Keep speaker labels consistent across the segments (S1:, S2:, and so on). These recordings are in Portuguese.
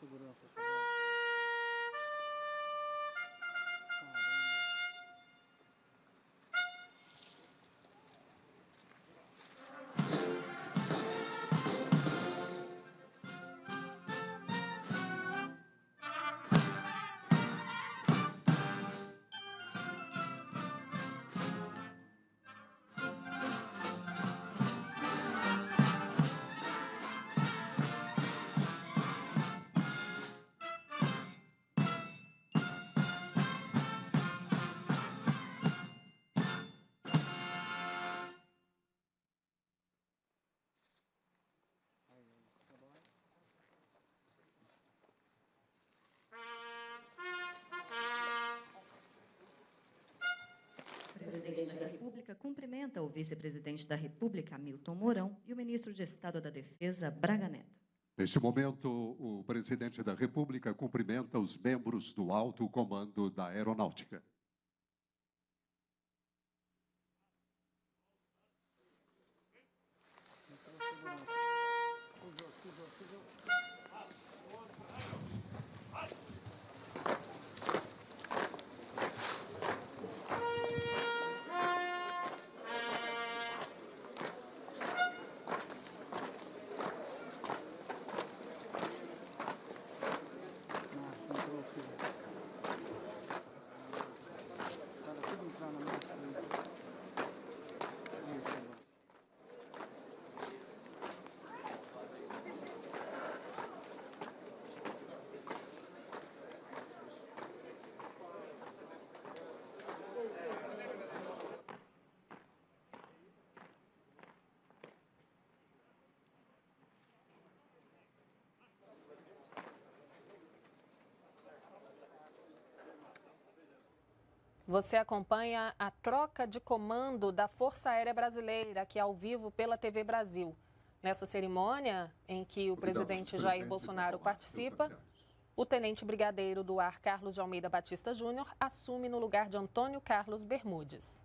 S1: segurança.
S2: O presidente da República cumprimenta o vice-presidente da República, Hamilton Mourão, e o ministro de Estado da Defesa, Braga Neto.
S3: Neste momento, o presidente da República cumprimenta os membros do alto comando da Aeronáutica.
S4: Você acompanha a troca de comando da Força Aérea Brasileira, aqui ao vivo pela TV Brasil. Nessa cerimônia, em que o presidente Jair Bolsonaro participa, o tenente brigadeiro do ar Carlos de Almeida Batista Júnior assume no lugar de Antônio Carlos Bermudes.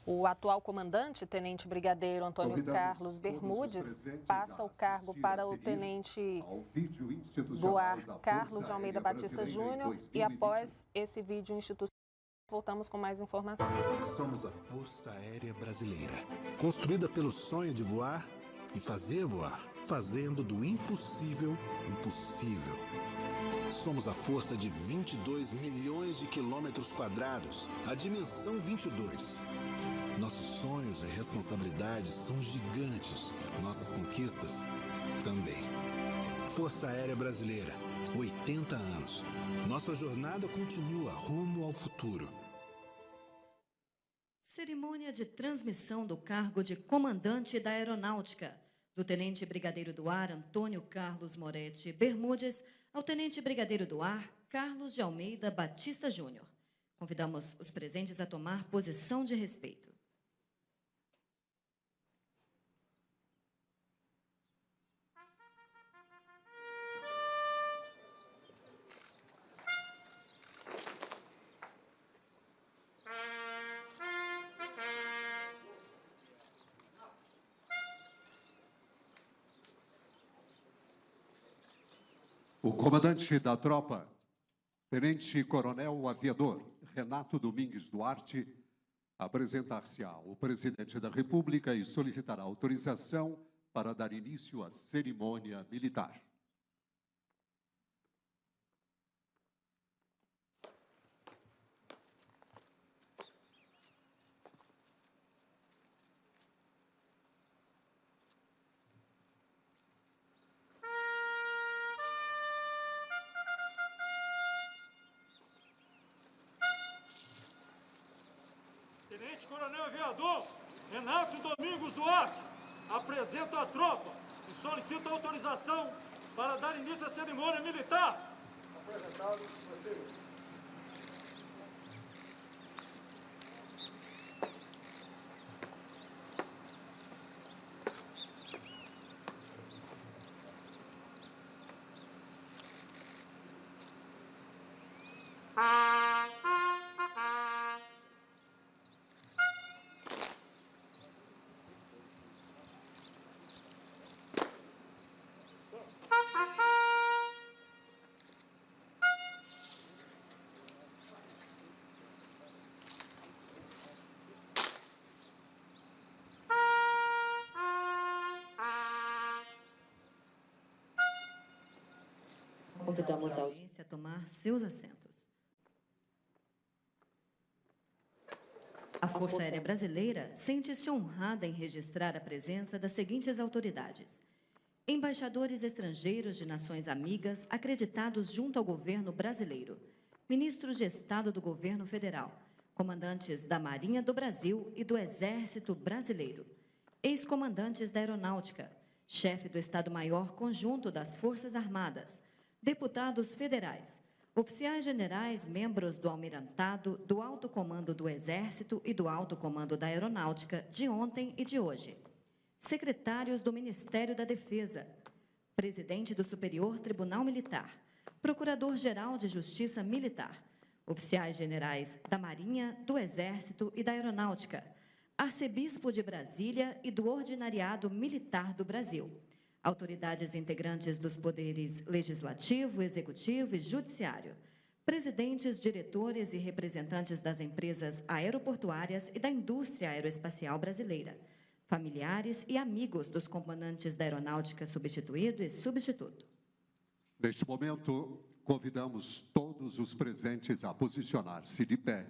S4: O atual comandante, tenente brigadeiro Antônio Carlos Bermudes, passa o cargo para o tenente do ar Carlos de Almeida Batista Júnior e após esse vídeo institucional, voltamos com mais informações.
S5: Somos a Força Aérea Brasileira, construída pelo sonho de voar e fazer voar, fazendo do impossível impossível. Somos a força de 22 milhões de quilômetros quadrados, a dimensão 22. Nossos sonhos e responsabilidades são gigantes, nossas conquistas também. Força Aérea Brasileira, 80 anos. Nossa jornada continua rumo ao futuro.
S2: Cerimônia de transmissão do cargo de comandante da Aeronáutica, do tenente brigadeiro do ar Antônio Carlos Moretti Bermudes ao tenente brigadeiro do ar Carlos de Almeida Batista Júnior. Convidamos os presentes a tomar posição de respeito.
S3: O comandante da tropa, tenente-coronel aviador Renato Domingues Duarte, apresentar-se-á ao presidente da República e solicitará autorização para dar início à cerimônia militar.
S6: Tenente-coronel aviador Renato Domingos Duarte apresenta a tropa e solicita autorização para dar início à cerimônia militar. Apresentado, você.
S2: Convidamos a audiência a tomar seus assentos. A Força Aérea Brasileira sente-se honrada em registrar a presença das seguintes autoridades: embaixadores estrangeiros de nações amigas acreditados junto ao governo brasileiro, ministros de Estado do governo federal, comandantes da Marinha do Brasil e do Exército Brasileiro, ex-comandantes da Aeronáutica, chefe do Estado-Maior Conjunto das Forças Armadas, deputados federais, oficiais generais, membros do Almirantado, do Alto Comando do Exército e do Alto Comando da Aeronáutica de ontem e de hoje, secretários do Ministério da Defesa, presidente do Superior Tribunal Militar, procurador-geral de Justiça Militar, oficiais generais da Marinha, do Exército e da Aeronáutica, arcebispo de Brasília e do Ordinariado Militar do Brasil, autoridades integrantes dos poderes Legislativo, Executivo e Judiciário, presidentes, diretores e representantes das empresas aeroportuárias e da indústria aeroespacial brasileira, familiares e amigos dos comandantes da Aeronáutica substituído e substituto.
S3: Neste momento, convidamos todos os presentes a posicionar-se de pé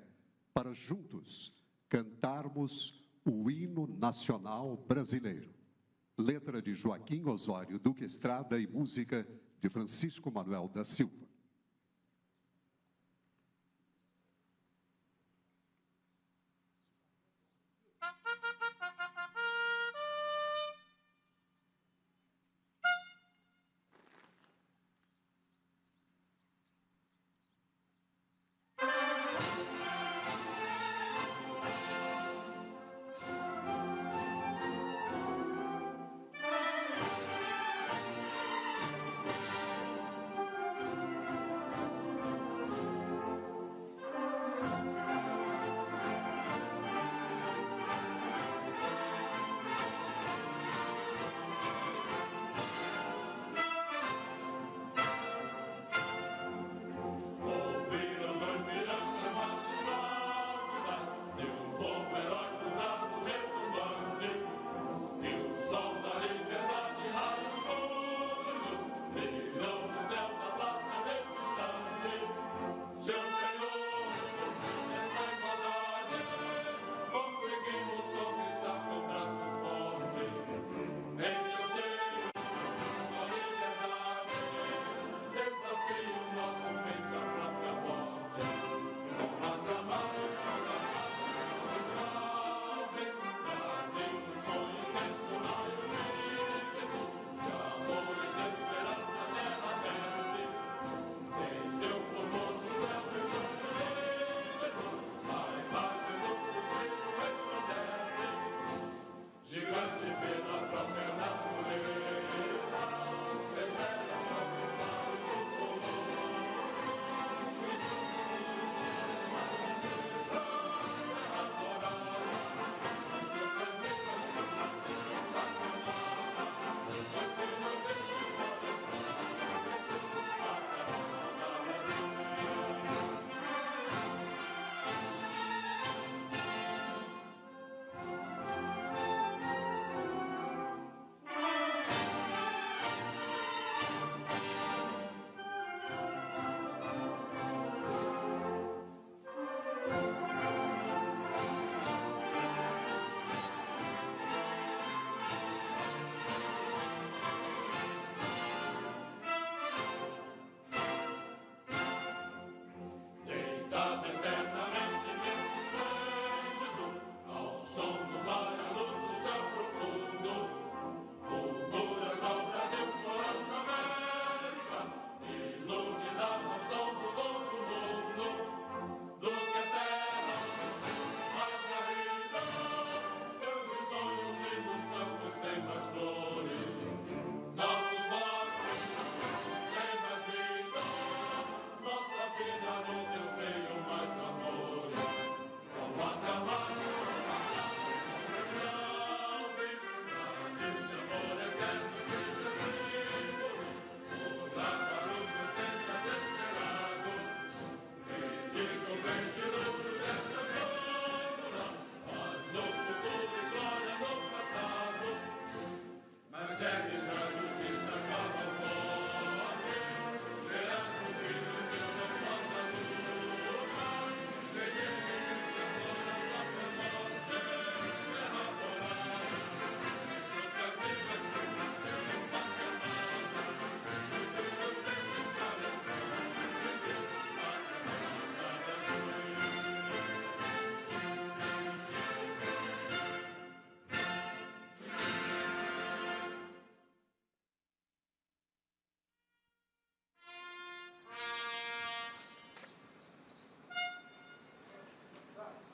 S3: para juntos cantarmos o hino nacional brasileiro. Letra de Joaquim Osório Duque Estrada e música de Francisco Manuel da Silva.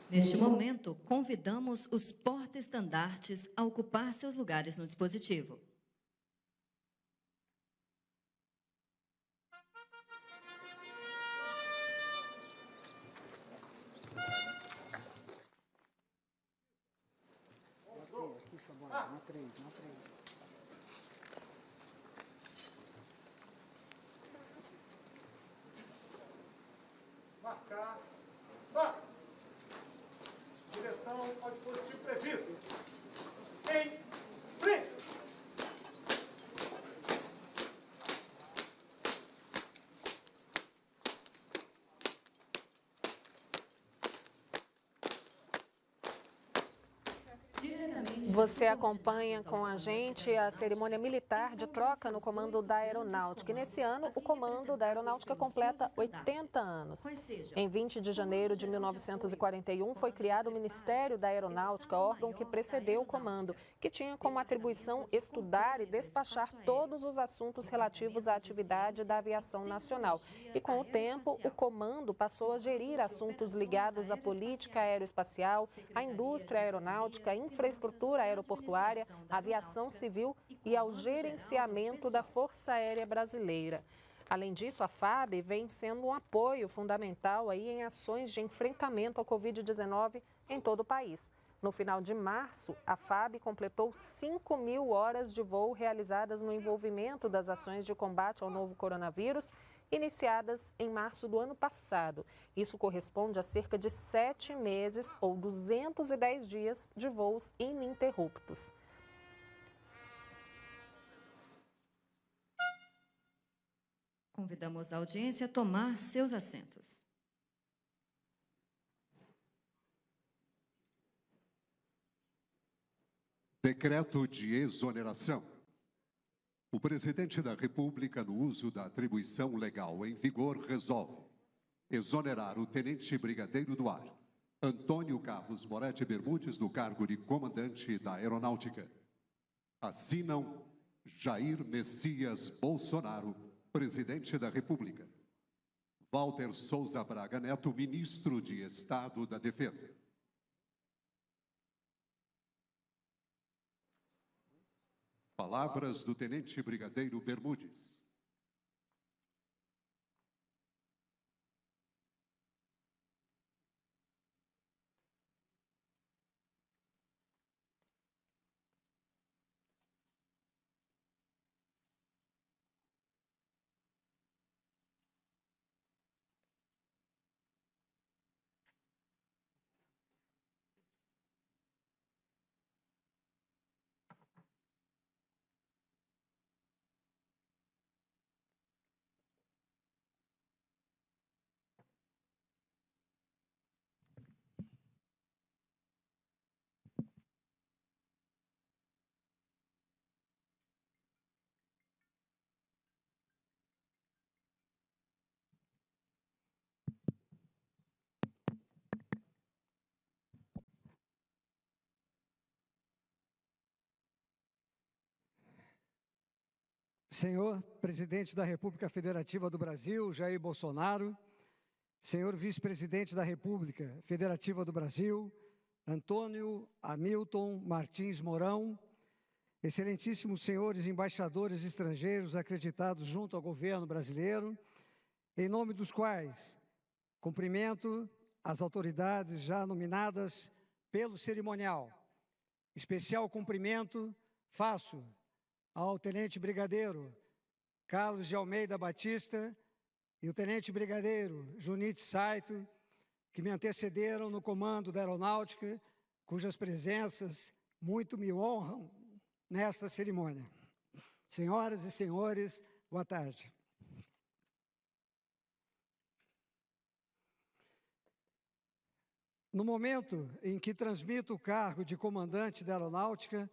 S2: Neste momento, convidamos os porta-estandartes a ocupar seus lugares no dispositivo.
S1: Marcar. Marcos. Direção ao dispositivo previsto. Em frente.
S4: Você acompanha com a gente a cerimônia militar de troca no comando da Aeronáutica. E nesse ano, o comando da Aeronáutica completa 80 anos. Em 20 de janeiro de 1941, foi criado o Ministério da Aeronáutica, órgão que precedeu o comando, que tinha como atribuição estudar e despachar todos os assuntos relativos à atividade da aviação nacional. E com o tempo, o comando passou a gerir assuntos ligados à política aeroespacial, à indústria aeronáutica, à infraestrutura aeroportuária, aviação civil e ao gerenciamento da Força Aérea Brasileira. Além disso, a FAB vem sendo um apoio fundamental aí em ações de enfrentamento ao Covid-19 em todo o país. No final de março, a FAB completou 5.000 horas de voo realizadas no envolvimento das ações de combate ao novo coronavírus, iniciadas em março do ano passado. Isso corresponde a cerca de 7 meses ou 210 dias de voos ininterruptos.
S2: Convidamos a audiência a tomar seus assentos.
S3: Decreto de exoneração. O presidente da República, no uso da atribuição legal em vigor, resolve exonerar o tenente brigadeiro do ar, Antônio Carlos Moretti Bermudes, do cargo de comandante da Aeronáutica. Assinam Jair Messias Bolsonaro, presidente da República. Walter Souza Braga Neto, ministro de Estado da Defesa. Palavras do tenente brigadeiro Bermudes.
S7: Senhor Presidente da República Federativa do Brasil, Jair Bolsonaro, Senhor Vice-Presidente da República Federativa do Brasil, Antônio Hamilton Martins Mourão, excelentíssimos senhores embaixadores estrangeiros acreditados junto ao governo brasileiro, em nome dos quais cumprimento as autoridades já nominadas pelo cerimonial. Especial cumprimento faço ao Tenente Brigadeiro Carlos de Almeida Batista e o Tenente Brigadeiro Junite Saito, que me antecederam no comando da Aeronáutica, cujas presenças muito me honram nesta cerimônia. Senhoras e senhores, boa tarde. No momento em que transmito o cargo de comandante da Aeronáutica,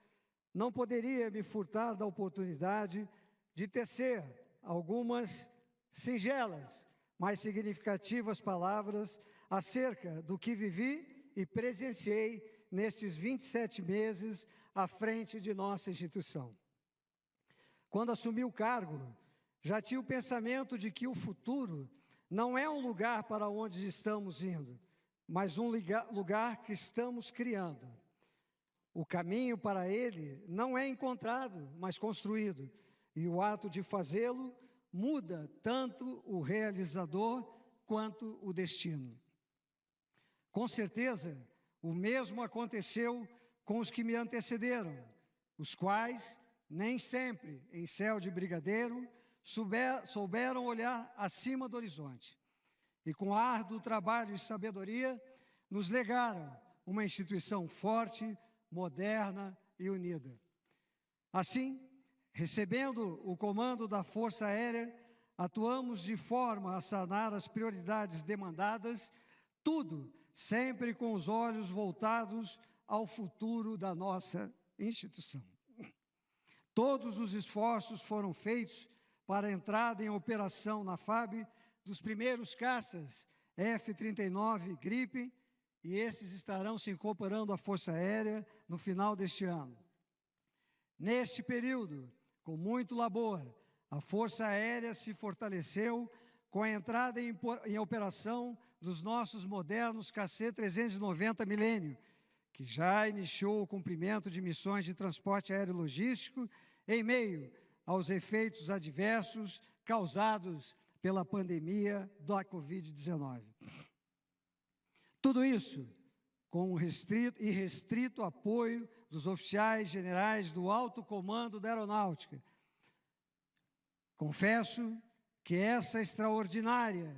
S7: não poderia me furtar da oportunidade de tecer algumas singelas, mas significativas palavras acerca do que vivi e presenciei nestes 27 meses à frente de nossa instituição. Quando assumi o cargo, já tinha o pensamento de que o futuro não é um lugar para onde estamos indo, mas um lugar que estamos criando. O caminho para ele não é encontrado, mas construído. E o ato de fazê-lo muda tanto o realizador quanto o destino. Com certeza, o mesmo aconteceu com os que me antecederam, os quais, nem sempre em céu de brigadeiro, souberam olhar acima do horizonte. E com árduo trabalho e sabedoria, nos legaram uma instituição forte, moderna e unida. Assim, recebendo o comando da Força Aérea, atuamos de forma a sanar as prioridades demandadas, tudo sempre com os olhos voltados ao futuro da nossa instituição. Todos os esforços foram feitos para a entrada em operação na FAB dos primeiros caças F-39 Gripen, e esses estarão se incorporando à Força Aérea no final deste ano. Neste período, com muito labor, a Força Aérea se fortaleceu com a entrada em operação dos nossos modernos KC-390 Milênio, que já iniciou o cumprimento de missões de transporte aéreo logístico em meio aos efeitos adversos causados pela pandemia da Covid-19. Tudo isso com um restrito apoio dos oficiais generais do alto comando da Aeronáutica. Confesso que essa extraordinária,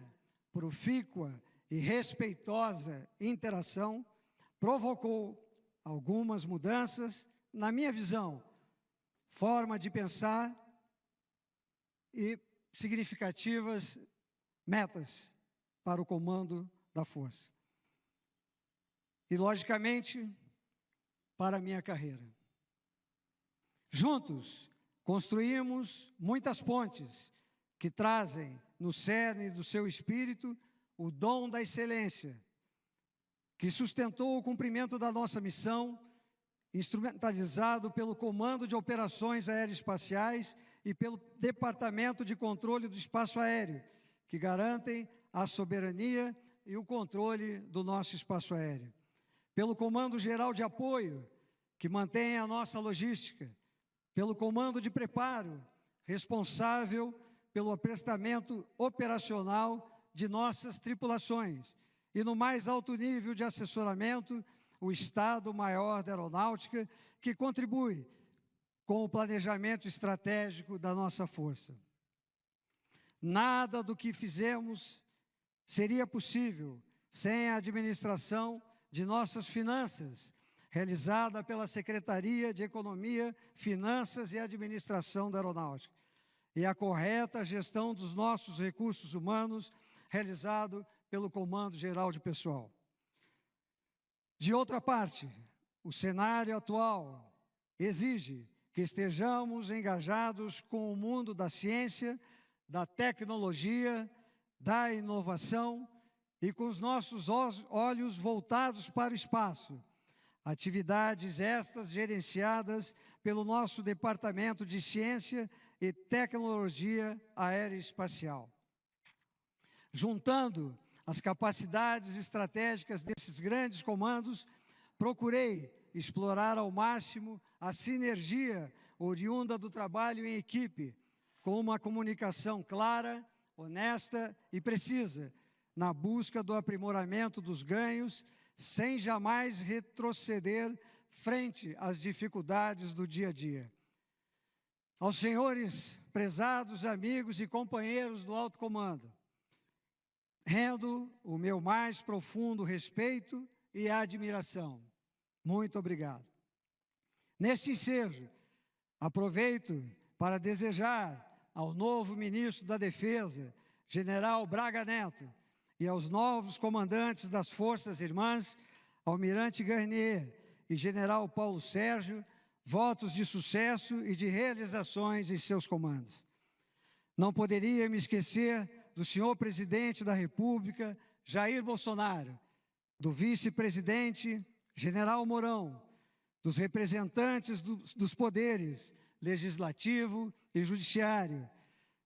S7: profícua e respeitosa interação provocou algumas mudanças na minha visão, forma de pensar e significativas metas para o comando da Força. E, logicamente, para a minha carreira. Juntos, construímos muitas pontes que trazem no cerne do seu espírito o dom da excelência, que sustentou o cumprimento da nossa missão, instrumentalizado pelo Comando de Operações Aeroespaciais e pelo Departamento de Controle do Espaço Aéreo, que garantem a soberania e o controle do nosso espaço aéreo. Pelo Comando Geral de Apoio, que mantém a nossa logística, pelo Comando de Preparo, responsável pelo aprestamento operacional de nossas tripulações, e no mais alto nível de assessoramento, o Estado-Maior da Aeronáutica, que contribui com o planejamento estratégico da nossa força. Nada do que fizemos seria possível sem a administração de nossas finanças, realizada pela Secretaria de Economia, Finanças e Administração da Aeronáutica, e a correta gestão dos nossos recursos humanos, realizado pelo Comando Geral de Pessoal. De outra parte, o cenário atual exige que estejamos engajados com o mundo da ciência, da tecnologia, da inovação e com os nossos olhos voltados para o espaço. Atividades estas gerenciadas pelo nosso Departamento de Ciência e Tecnologia Aeroespacial. Juntando as capacidades estratégicas desses grandes comandos, procurei explorar ao máximo a sinergia oriunda do trabalho em equipe, com uma comunicação clara, honesta e precisa, na busca do aprimoramento dos ganhos, sem jamais retroceder frente às dificuldades do dia a dia. Aos senhores, prezados amigos e companheiros do alto comando, rendo o meu mais profundo respeito e admiração. Muito obrigado. Neste ensejo, aproveito para desejar ao novo ministro da Defesa, General Braga Neto, e aos novos comandantes das Forças Irmãs, Almirante Garnier e General Paulo Sérgio, votos de sucesso e de realizações em seus comandos. Não poderia me esquecer do senhor Presidente da República, Jair Bolsonaro, do Vice-Presidente, General Mourão, dos representantes dos poderes Legislativo e Judiciário,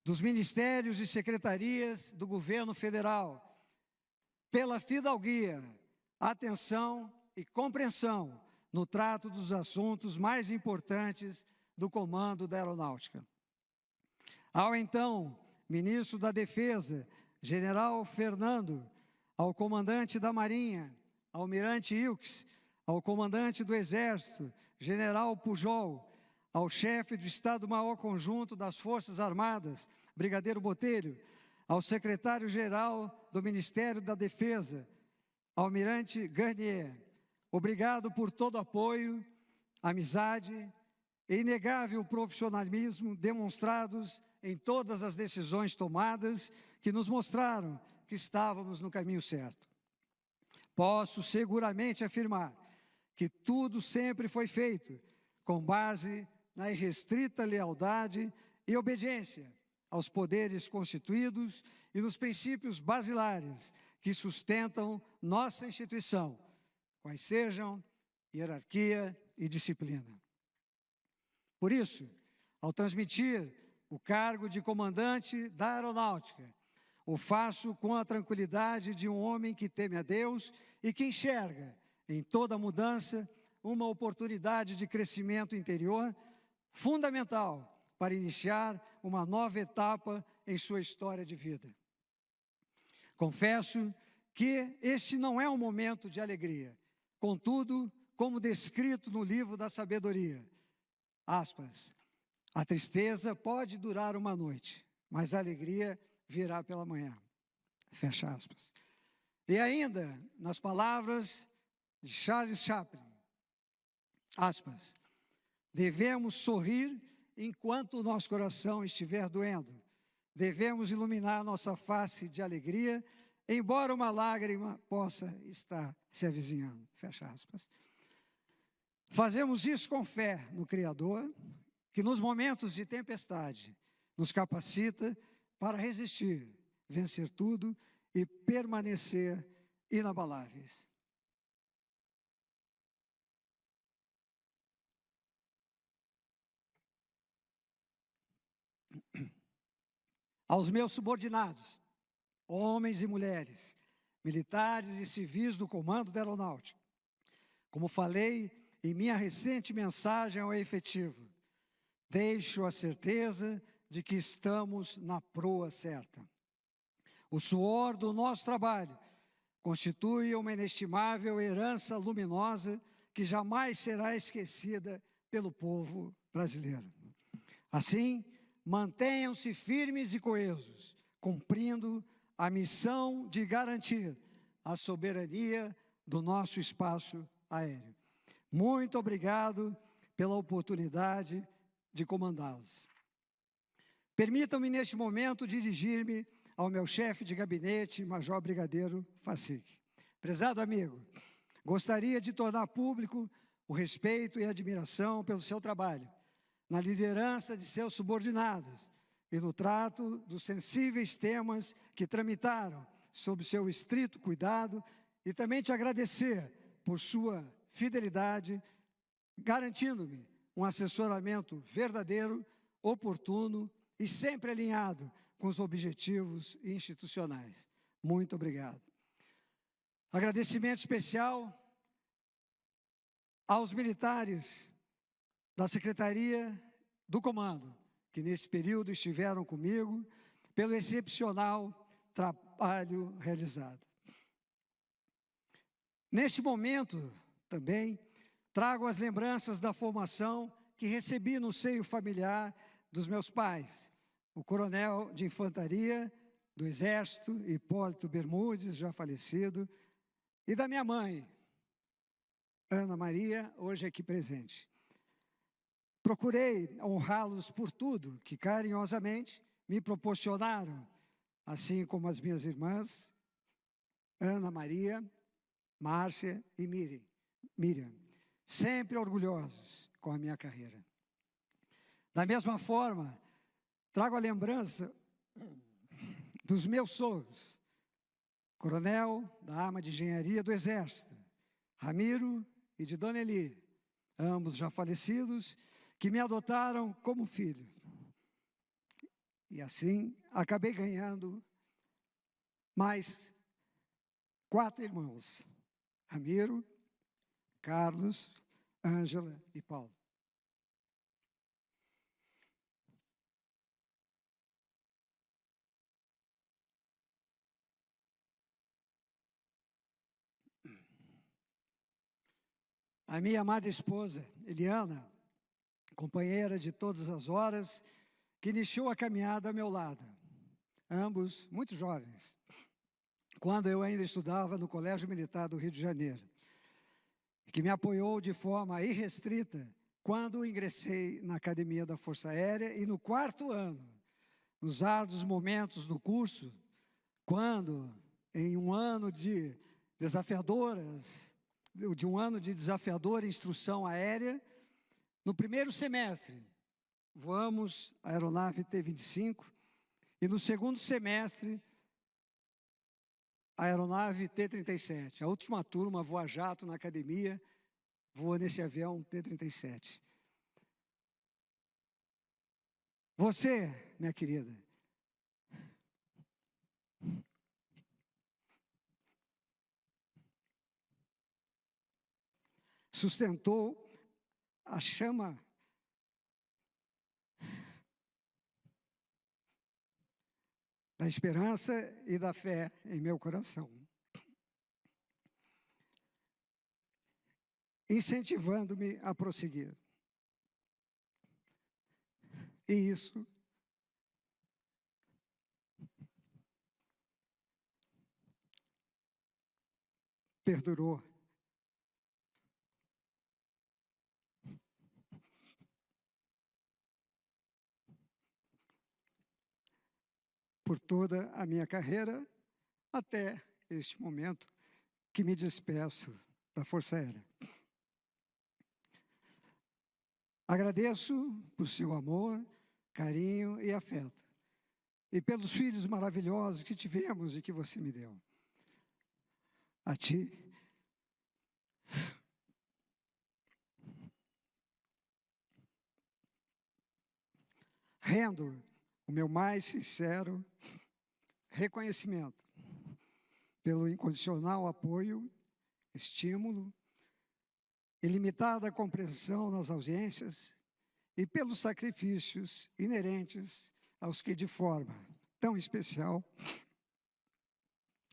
S7: dos ministérios e secretarias do Governo Federal, pela fidalguia atenção e compreensão no trato dos assuntos mais importantes do Comando da Aeronáutica. Ao então Ministro da Defesa, General Fernando, ao Comandante da Marinha, Almirante Ilques, ao Comandante do Exército, General Pujol, ao Chefe do Estado-Maior Conjunto das Forças Armadas, Brigadeiro Botelho, ao Secretário-Geral do Ministério da Defesa, Almirante Garnier, obrigado por todo o apoio, amizade e inegável profissionalismo demonstrados em todas as decisões tomadas que nos mostraram que estávamos no caminho certo. Posso seguramente afirmar que tudo sempre foi feito com base na irrestrita lealdade e obediência aos poderes constituídos e nos princípios basilares que sustentam nossa instituição, quais sejam hierarquia e disciplina. Por isso, ao transmitir o cargo de comandante da Aeronáutica, o faço com a tranquilidade de um homem que teme a Deus e que enxerga em toda mudança uma oportunidade de crescimento interior fundamental para iniciar uma nova etapa em sua história de vida. Confesso que este não é um momento de alegria. Contudo, como descrito no livro da sabedoria, aspas, a tristeza pode durar uma noite, mas a alegria virá pela manhã. Fecha aspas. E ainda, nas palavras de Charles Chaplin, aspas, devemos sorrir enquanto o nosso coração estiver doendo. Devemos iluminar nossa face de alegria, embora uma lágrima possa estar se avizinhando. Fecha aspas. Fazemos isso com fé no Criador, que nos momentos de tempestade nos capacita para resistir, vencer tudo e permanecer inabaláveis. Aos meus subordinados, homens e mulheres, militares e civis do Comando da Aeronáutica, como falei em minha recente mensagem ao efetivo, deixo a certeza de que estamos na proa certa. O suor do nosso trabalho constitui uma inestimável herança luminosa que jamais será esquecida pelo povo brasileiro. Assim, mantenham-se firmes e coesos, cumprindo a missão de garantir a soberania do nosso espaço aéreo. Muito obrigado pela oportunidade de comandá-los. Permitam-me, neste momento, dirigir-me ao meu chefe de gabinete, Major Brigadeiro Facig. Prezado amigo, gostaria de tornar público o respeito e admiração pelo seu trabalho, na liderança de seus subordinados e no trato dos sensíveis temas que tramitaram sob seu estrito cuidado e também te agradecer por sua fidelidade, garantindo-me um assessoramento verdadeiro, oportuno e sempre alinhado com os objetivos institucionais. Muito obrigado. Agradecimento especial aos militares da Secretaria do Comando, que nesse período estiveram comigo, pelo excepcional trabalho realizado. Neste momento, também, trago as lembranças da formação que recebi no seio familiar dos meus pais, o coronel de infantaria do Exército, Hipólito Bermudes, já falecido, e da minha mãe, Ana Maria, hoje aqui presente. Procurei honrá-los por tudo que carinhosamente me proporcionaram, assim como as minhas irmãs, Ana Maria, Márcia e Miriam, sempre orgulhosos com a minha carreira. Da mesma forma, trago a lembrança dos meus sogros, coronel da Arma de Engenharia do Exército, Ramiro e de Dona Eli, ambos já falecidos, que me adotaram como filho. E assim, acabei ganhando mais 4 irmãos, Ramiro, Carlos, Ângela e Paulo. A minha amada esposa, Eliana, companheira de todas as horas, que iniciou a caminhada ao meu lado, ambos muito jovens, quando eu ainda estudava no Colégio Militar do Rio de Janeiro, que me apoiou de forma irrestrita quando ingressei na Academia da Força Aérea e no 4º ano, nos árduos momentos do curso, quando, em um ano de desafiadora instrução aérea, no primeiro semestre, voamos a aeronave T-25 e no segundo semestre, a aeronave T-37. A última turma voa jato na academia, voa nesse avião T-37. Você, minha querida, sustentou a chama da esperança e da fé em meu coração, incentivando-me a prosseguir. E isso perdurou por toda a minha carreira, até este momento que me despeço da Força Aérea. Agradeço por seu amor, carinho e afeto, e pelos filhos maravilhosos que tivemos e que você me deu. A ti, rendo o meu mais sincero reconhecimento pelo incondicional apoio, estímulo, ilimitada compreensão nas ausências e pelos sacrifícios inerentes aos que, de forma tão especial,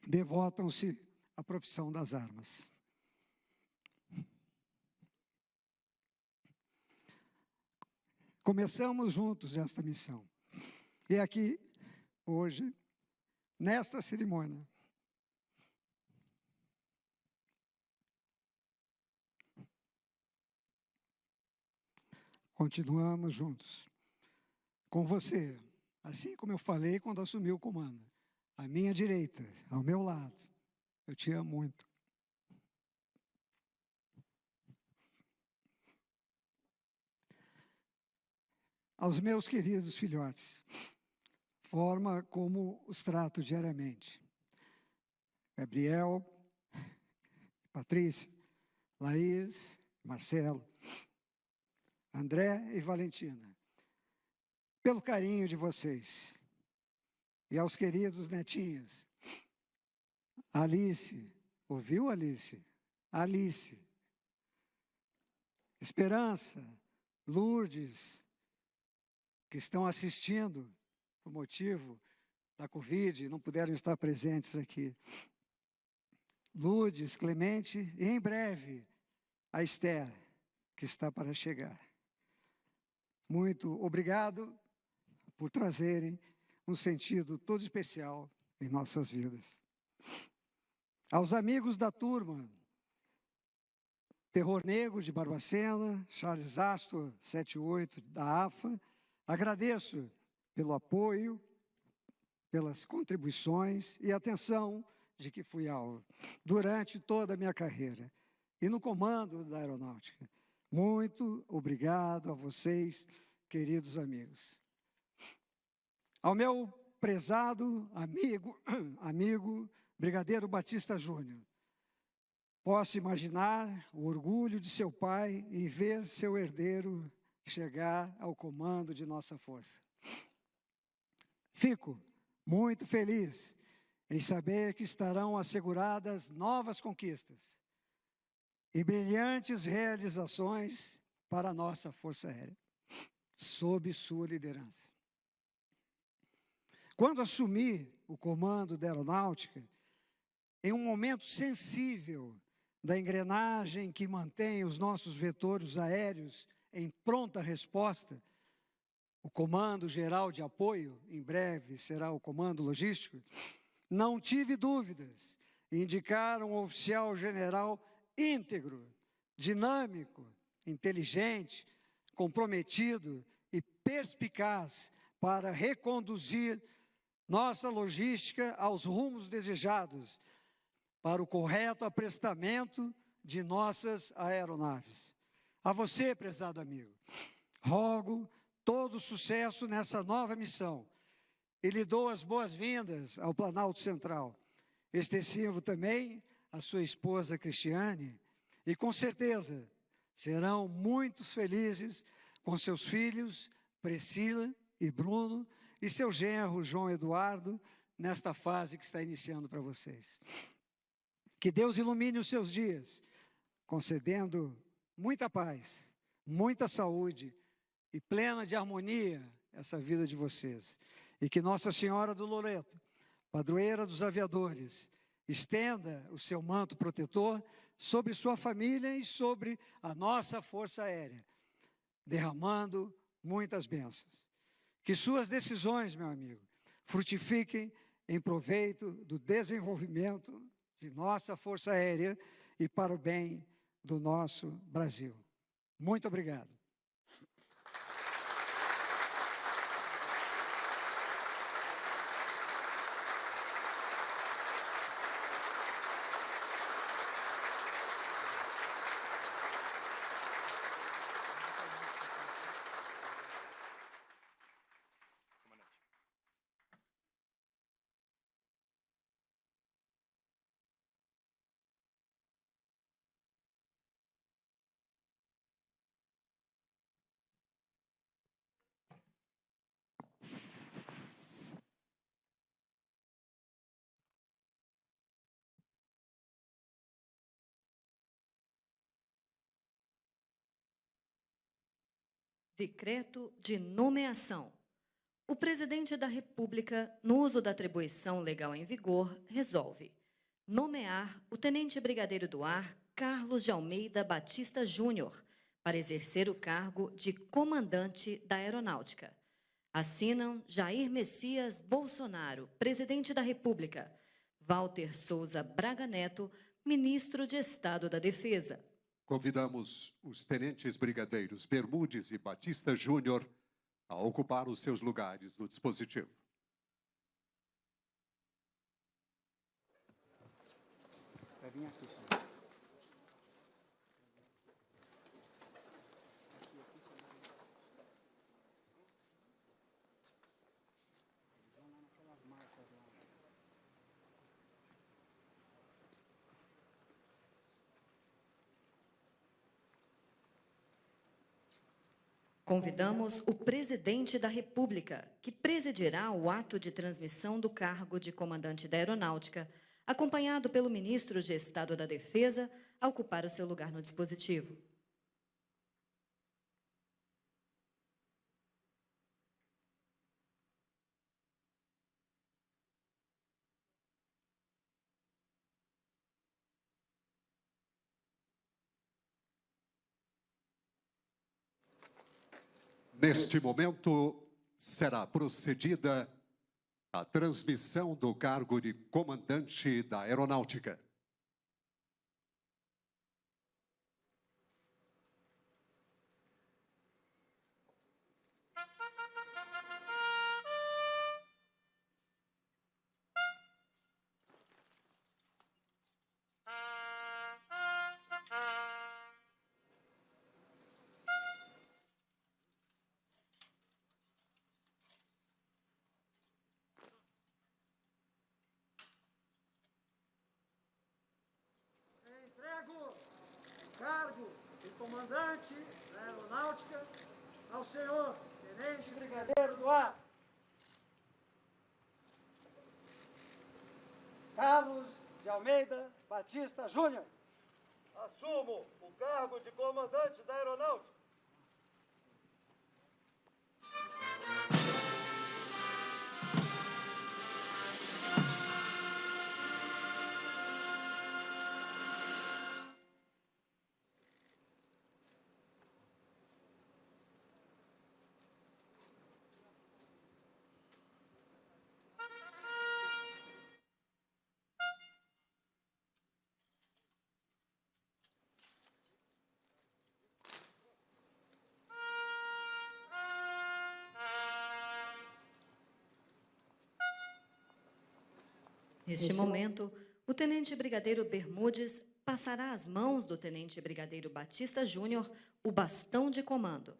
S7: devotam-se à profissão das armas. Começamos juntos esta missão. E aqui, hoje, nesta cerimônia, continuamos juntos. Com você, assim como eu falei quando assumi o comando, à minha direita, ao meu lado, eu te amo muito. Aos meus queridos filhotes, forma como os trato diariamente. Gabriel, Patrícia, Laís, Marcelo, André e Valentina, pelo carinho de vocês. E aos queridos netinhos, Alice, ouviu, Alice? Alice, Esperança, Lourdes, que estão assistindo por motivo da Covid, não puderam estar presentes aqui. Lourdes, Clemente e, em breve, a Esther, que está para chegar. Muito obrigado por trazerem um sentido todo especial em nossas vidas. Aos amigos da turma, Terror Negro de Barbacena, Charles Astor, 78 da AFA, agradeço pelo apoio, pelas contribuições e atenção de que fui alvo durante toda a minha carreira e no comando da aeronáutica. Muito obrigado a vocês, queridos amigos. Ao meu prezado amigo Brigadeiro Batista Júnior, posso imaginar o orgulho de seu pai em ver seu herdeiro chegar ao comando de nossa força. Fico muito feliz em saber que estarão asseguradas novas conquistas, e brilhantes realizações para a nossa Força Aérea, sob sua liderança. Quando assumi o comando da Aeronáutica, em um momento sensível da engrenagem que mantém os nossos vetores aéreos em pronta resposta, o Comando Geral de Apoio, em breve será o Comando Logístico, não tive dúvidas em indicar um oficial general íntegro, dinâmico, inteligente, comprometido e perspicaz para reconduzir nossa logística aos rumos desejados para o correto aprestamento de nossas aeronaves. A você, prezado amigo, rogo todo sucesso nessa nova missão e lhe dou as boas-vindas ao Planalto Central. Extensivo também a sua esposa Cristiane e, com certeza, serão muito felizes com seus filhos, Priscila e Bruno, e seu genro, João Eduardo, nesta fase que está iniciando para vocês. Que Deus ilumine os seus dias, concedendo muita paz, muita saúde e plena de harmonia essa vida de vocês. E que Nossa Senhora do Loreto, padroeira dos aviadores, estenda o seu manto protetor sobre sua família e sobre a nossa Força Aérea, derramando muitas bênçãos. Que suas decisões, meu amigo, frutifiquem em proveito do desenvolvimento de nossa Força Aérea e para o bem do nosso Brasil. Muito obrigado.
S2: Decreto de nomeação. O Presidente da República, no uso da atribuição legal em vigor, resolve nomear o Tenente Brigadeiro do Ar Carlos de Almeida Batista Júnior para exercer o cargo de Comandante da Aeronáutica. Assinam Jair Messias Bolsonaro, Presidente da República, Walter Souza Braga Neto, Ministro de Estado da Defesa.
S3: Convidamos os tenentes brigadeiros Bermudes e Batista Júnior a ocupar os seus lugares no dispositivo.
S7: Vai vir aqui, senhor.
S2: Convidamos o Presidente da República, que presidirá o ato de transmissão do cargo de Comandante da Aeronáutica, acompanhado pelo Ministro de Estado da Defesa, a ocupar o seu lugar no dispositivo.
S3: Neste momento, será procedida a transmissão do cargo de Comandante da Aeronáutica.
S7: Entrego o cargo de Comandante da Aeronáutica ao senhor Tenente Brigadeiro do Ar Carlos de Almeida Batista Júnior.
S1: Assumo o cargo de comandante da aeronáutica.
S2: Neste momento, o Tenente Brigadeiro Bermudes passará às mãos do Tenente Brigadeiro Batista Júnior o bastão de comando.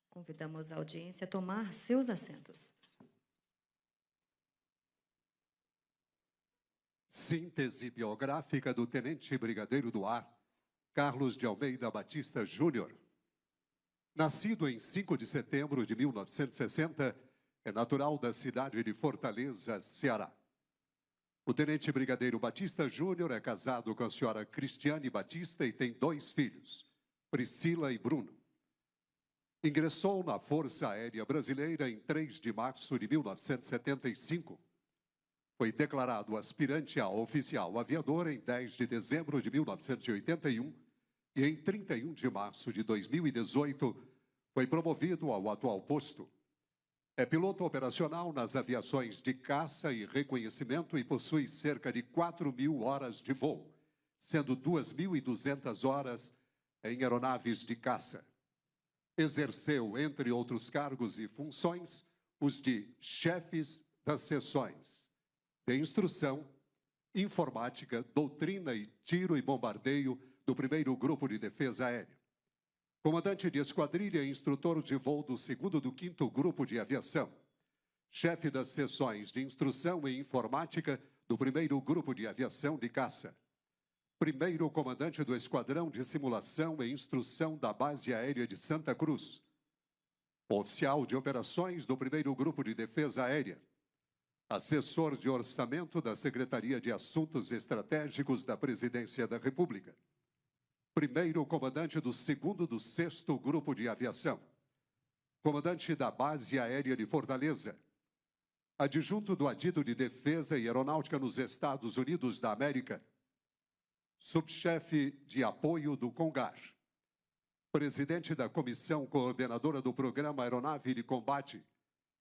S2: Convidamos a audiência a tomar seus assentos.
S3: Síntese biográfica do Tenente Brigadeiro do Ar, Carlos de Almeida Batista Júnior. Nascido em 5 de setembro de 1960, é natural da cidade de Fortaleza, Ceará. O Tenente Brigadeiro Batista Júnior é casado com a senhora Cristiane Batista e tem 2 filhos, Priscila e Bruno. Ingressou na Força Aérea Brasileira em 3 de março de 1975. Foi declarado aspirante a oficial aviador em 10 de dezembro de 1981 e em 31 de março de 2018 foi promovido ao atual posto. É piloto operacional nas aviações de caça e reconhecimento e possui cerca de 4.000 horas de voo, sendo 2.200 horas em aeronaves de caça. Exerceu, entre outros cargos e funções, os de chefes das seções de instrução, informática, doutrina e tiro e bombardeio do 1º Grupo de Defesa Aérea. Comandante de esquadrilha e instrutor de voo do 2º do 5º Grupo de Aviação. Chefe das seções de instrução e informática do 1º Grupo de Aviação de Caça. 1º comandante do Esquadrão de Simulação e Instrução da Base Aérea de Santa Cruz. Oficial de Operações do 1º Grupo de Defesa Aérea. Assessor de Orçamento da Secretaria de Assuntos Estratégicos da Presidência da República. 1º comandante do 2º do 6º Grupo de Aviação. Comandante da Base Aérea de Fortaleza. Adjunto do Adido de Defesa e Aeronáutica nos Estados Unidos da América. Subchefe de apoio do CONGAR, presidente da Comissão Coordenadora do Programa Aeronave de Combate,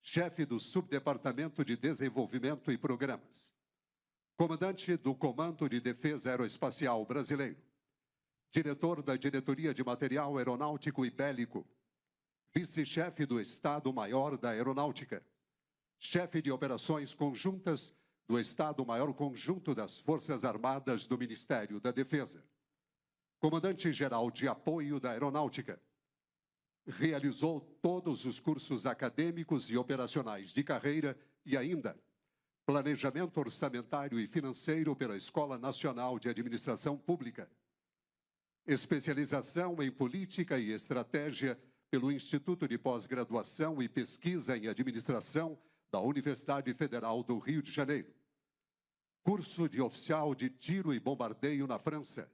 S3: chefe do Subdepartamento de Desenvolvimento e Programas, comandante do Comando de Defesa Aeroespacial Brasileiro, diretor da Diretoria de Material Aeronáutico e Bélico, vice-chefe do Estado-Maior da Aeronáutica, chefe de Operações Conjuntas do Estado-Maior Conjunto das Forças Armadas do Ministério da Defesa. Comandante-Geral de Apoio da Aeronáutica. Realizou todos os cursos acadêmicos e operacionais de carreira e ainda Planejamento Orçamentário e Financeiro pela Escola Nacional de Administração Pública. Especialização em Política e Estratégia pelo Instituto de Pós-Graduação e Pesquisa em Administração da Universidade Federal do Rio de Janeiro. Curso de oficial de tiro e bombardeio na França.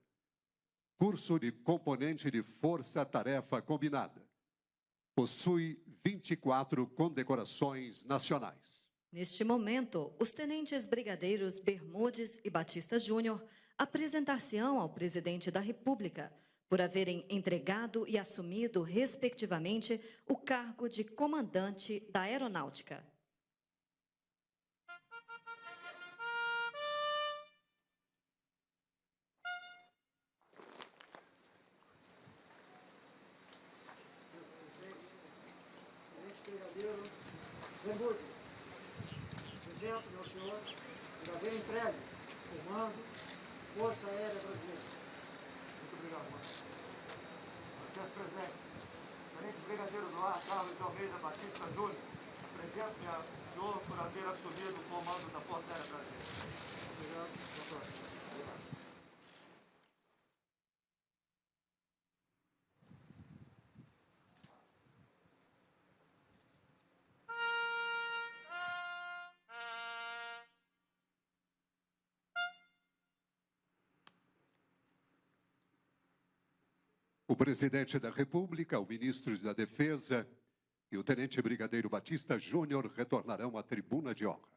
S3: curso de componente de força-tarefa combinada. Possui 24 condecorações nacionais.
S2: Neste momento, os tenentes brigadeiros Bermudes e Batista Júnior apresentar-se-ão ao presidente da República por haverem entregado e assumido, respectivamente, o cargo de comandante da Aeronáutica.
S7: Brigadeiro Bermudes, apresento, meu senhor, já vem entregue, comando, Força Aérea Brasileira.
S1: Muito obrigado, mano. Processo presente. Tenente Brigadeiro do Ar, Carlos de Almeida Batista Júnior, apresento-me ao senhor por haver assumido o comando da Força Aérea Brasileira.
S7: Obrigado, doutor. Obrigado.
S3: O presidente da República, o ministro da Defesa e o tenente brigadeiro Batista Júnior retornarão à tribuna de honra.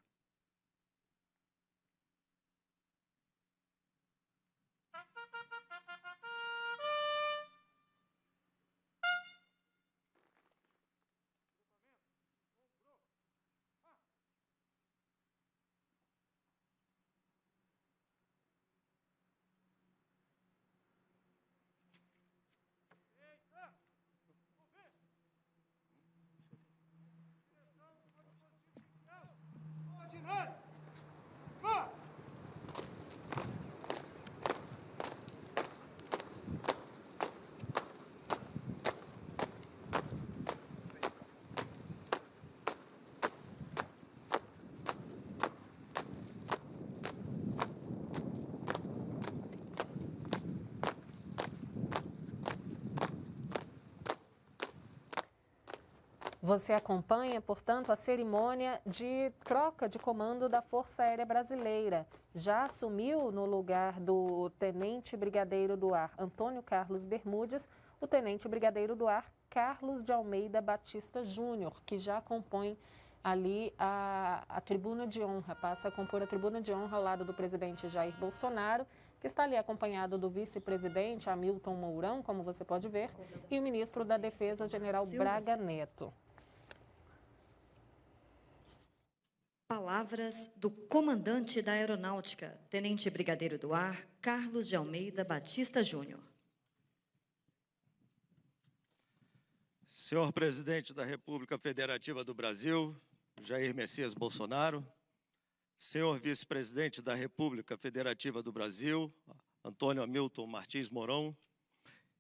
S1: Ordinário! Vá!
S4: Você acompanha, portanto, a cerimônia de troca de comando da Força Aérea Brasileira. Já assumiu no lugar do Tenente Brigadeiro do Ar Antônio Carlos Bermudes, o Tenente Brigadeiro do Ar Carlos de Almeida Batista Júnior, que já compõe ali a tribuna de honra, passa a compor a tribuna de honra ao lado do presidente Jair Bolsonaro, que está ali acompanhado do vice-presidente Hamilton Mourão, como você pode ver, e o ministro da Defesa, general Braga Neto.
S2: Palavras do comandante da Aeronáutica, tenente brigadeiro do Ar, Carlos de Almeida Batista Júnior.
S8: Senhor presidente da República Federativa do Brasil, Jair Messias Bolsonaro, senhor vice-presidente da República Federativa do Brasil, Antônio Hamilton Martins Mourão,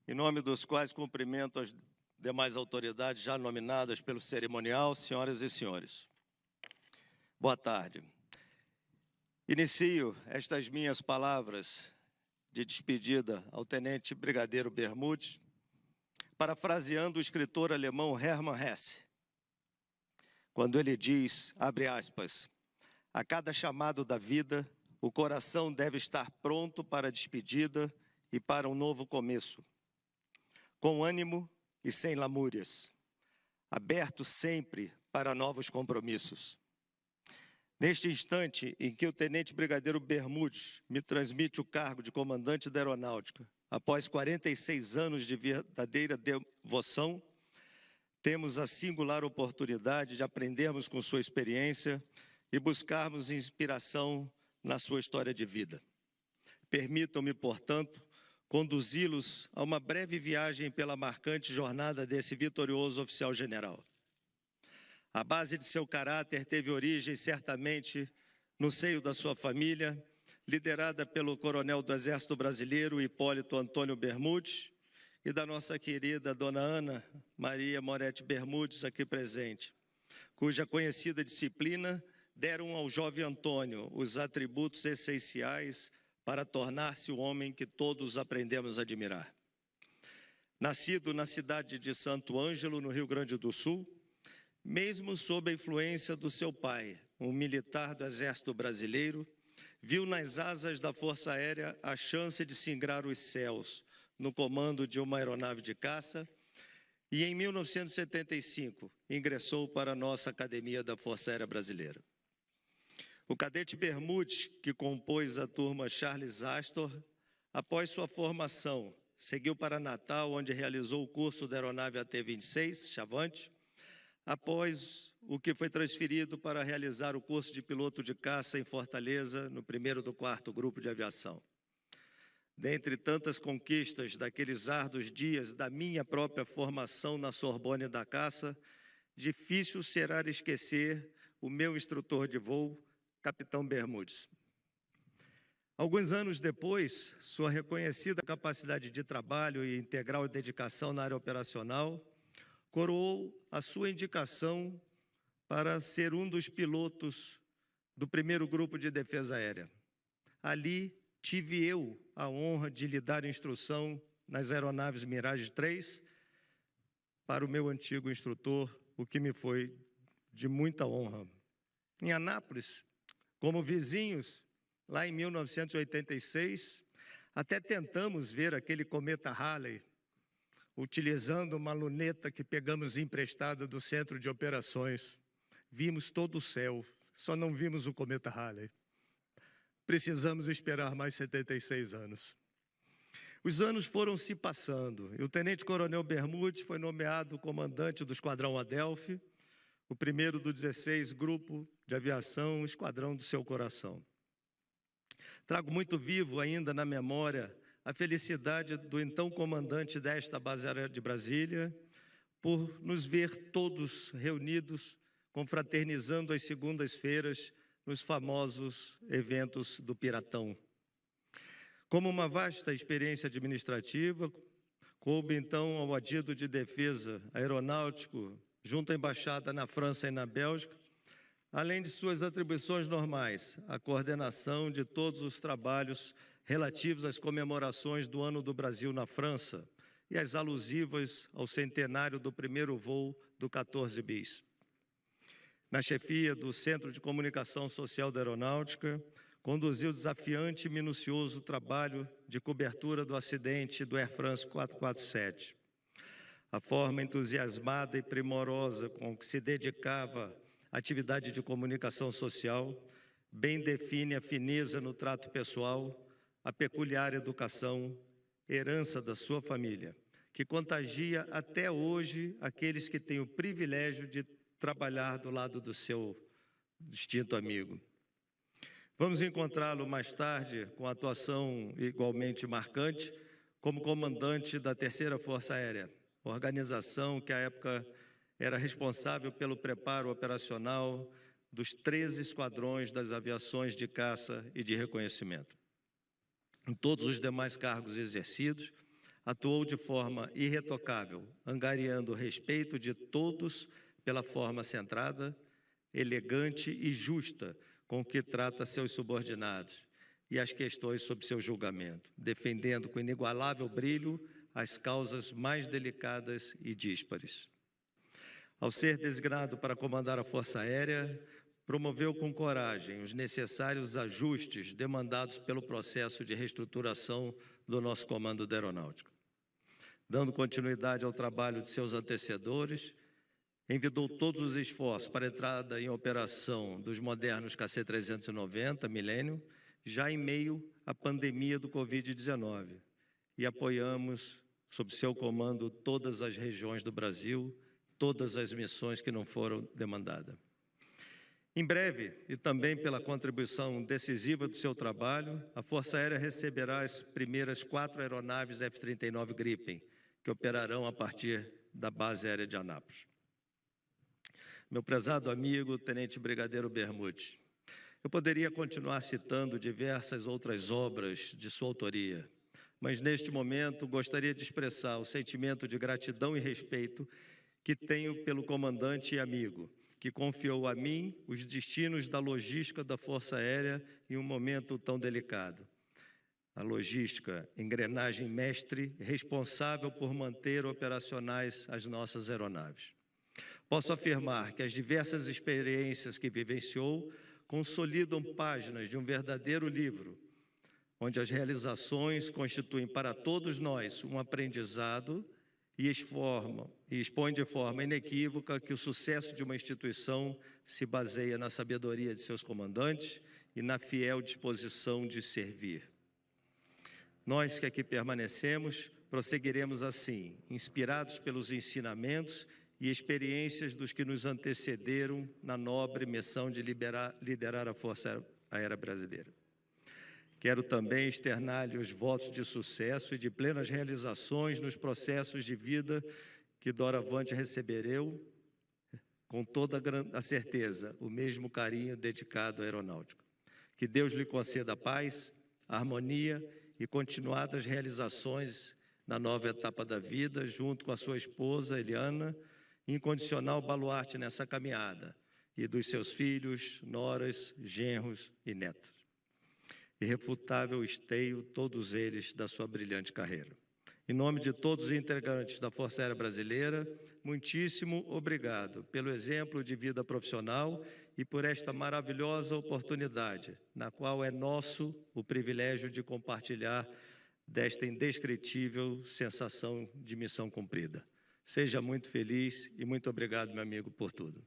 S8: em nome dos quais cumprimento as demais autoridades já nominadas pelo cerimonial, senhoras e senhores. Boa tarde. Inicio estas minhas palavras de despedida ao tenente brigadeiro Bermudes, parafraseando o escritor alemão Hermann Hesse, quando ele diz, abre aspas, a cada chamado da vida, o coração deve estar pronto para a despedida e para um novo começo, com ânimo e sem lamúrias, aberto sempre para novos compromissos. Neste instante em que o tenente brigadeiro Bermudes me transmite o cargo de comandante da Aeronáutica, após 46 anos de verdadeira devoção, temos a singular oportunidade de aprendermos com sua experiência e buscarmos inspiração na sua história de vida. Permitam-me, portanto, conduzi-los a uma breve viagem pela marcante jornada desse vitorioso oficial-general. A base de seu caráter teve origem, certamente, no seio da sua família, liderada pelo coronel do Exército Brasileiro, Hipólito Antônio Bermudes, e da nossa querida dona Ana Maria Moretti Bermudes, aqui presente, cuja conhecida disciplina deram ao jovem Antônio os atributos essenciais para tornar-se o homem que todos aprendemos a admirar. Nascido na cidade de Santo Ângelo, no Rio Grande do Sul, mesmo sob a influência do seu pai, um militar do Exército Brasileiro, viu nas asas da Força Aérea a chance de singrar os céus, no comando de uma aeronave de caça e, em 1975, ingressou para a nossa Academia da Força Aérea Brasileira. O cadete Bermudes, que compôs a turma Charles Astor, após sua formação, seguiu para Natal, onde realizou o curso da aeronave AT-26, Chavante, após o que foi transferido para realizar o curso de piloto de caça em Fortaleza, no 1º do 4º Grupo de Aviação. Dentre tantas conquistas daqueles árduos dias da minha própria formação na Sorbonne da Caça, difícil será esquecer o meu instrutor de voo, Capitão Bermudes. Alguns anos depois, sua reconhecida capacidade de trabalho e integral dedicação na área operacional coroou a sua indicação para ser um dos pilotos do 1º Grupo de Defesa Aérea. Ali, tive eu a honra de lhe dar instrução nas aeronaves Mirage 3 para o meu antigo instrutor, o que me foi de muita honra. Em Anápolis, como vizinhos, lá em 1986, até tentamos ver aquele cometa Halley, utilizando uma luneta que pegamos emprestada do Centro de Operações. Vimos todo o céu, só não vimos o cometa Halley. Precisamos esperar mais 76 anos. Os anos foram se passando e o tenente-coronel Bermudes foi nomeado comandante do Esquadrão Adelphi, o 1º do 16 Grupo de Aviação, Esquadrão do Seu Coração. Trago muito vivo ainda na memória a felicidade do então comandante desta base aérea de Brasília por nos ver todos reunidos, confraternizando às segundas-feiras nos famosos eventos do Piratão. Como uma vasta experiência administrativa, coube então ao Adido de Defesa Aeronáutico, junto à Embaixada na França e na Bélgica, além de suas atribuições normais, a coordenação de todos os trabalhos relativos às comemorações do Ano do Brasil na França e as alusivas ao centenário do 1º voo do 14 bis. Na chefia do Centro de Comunicação Social da Aeronáutica, conduziu desafiante e minucioso trabalho de cobertura do acidente do Air France 447. A forma entusiasmada e primorosa com que se dedicava à atividade de comunicação social bem define a fineza no trato pessoal, a peculiar educação, herança da sua família, que contagia até hoje aqueles que têm o privilégio de trabalhar do lado do seu distinto amigo. Vamos encontrá-lo mais tarde com atuação igualmente marcante como comandante da 3ª Força Aérea, organização que à época era responsável pelo preparo operacional dos 13 esquadrões das aviações de caça e de reconhecimento. Em todos os demais cargos exercidos, atuou de forma irretocável, angariando o respeito de todos pela forma centrada, elegante e justa com que trata seus subordinados e as questões sob seu julgamento, defendendo com inigualável brilho as causas mais delicadas e díspares. Ao ser designado para comandar a Força Aérea, promoveu com coragem os necessários ajustes demandados pelo processo de reestruturação do nosso Comando da Aeronáutica. Dando continuidade ao trabalho de seus antecessores, envidou todos os esforços para a entrada em operação dos modernos KC-390 Millennium, já em meio à pandemia do Covid-19, e apoiamos, sob seu comando, todas as regiões do Brasil, todas as missões que não foram demandadas. Em breve, e também pela contribuição decisiva do seu trabalho, a Força Aérea receberá as primeiras 4 aeronaves F-39 Gripen, que operarão a partir da base aérea de Anápolis. Meu prezado amigo, Tenente Brigadeiro Bermudes, eu poderia continuar citando diversas outras obras de sua autoria, mas neste momento gostaria de expressar o sentimento de gratidão e respeito que tenho pelo comandante e amigo, que confiou a mim os destinos da logística da Força Aérea em um momento tão delicado. A logística, engrenagem mestre, responsável por manter operacionais as nossas aeronaves. Posso afirmar que as diversas experiências que vivenciou consolidam páginas de um verdadeiro livro, onde as realizações constituem para todos nós um aprendizado e expõe de forma inequívoca que o sucesso de uma instituição se baseia na sabedoria de seus comandantes e na fiel disposição de servir. Nós que aqui permanecemos, prosseguiremos assim, inspirados pelos ensinamentos e experiências dos que nos antecederam na nobre missão de liderar a Força Aérea Brasileira. Quero também externar-lhe os votos de sucesso e de plenas realizações nos processos de vida que doravante recebereu, com toda a certeza, o mesmo carinho dedicado à aeronáutica. Que Deus lhe conceda a paz, a harmonia e continuadas realizações na nova etapa da vida, junto com a sua esposa, Eliana, incondicional baluarte nessa caminhada, e dos seus filhos, noras, genros e netos. Irrefutável esteio, todos eles, da sua brilhante carreira. Em nome de todos os integrantes da Força Aérea Brasileira, muitíssimo obrigado pelo exemplo de vida profissional e por esta maravilhosa oportunidade, na qual é nosso o privilégio de compartilhar desta indescritível sensação de missão cumprida. Seja muito feliz e muito obrigado, meu amigo, por tudo.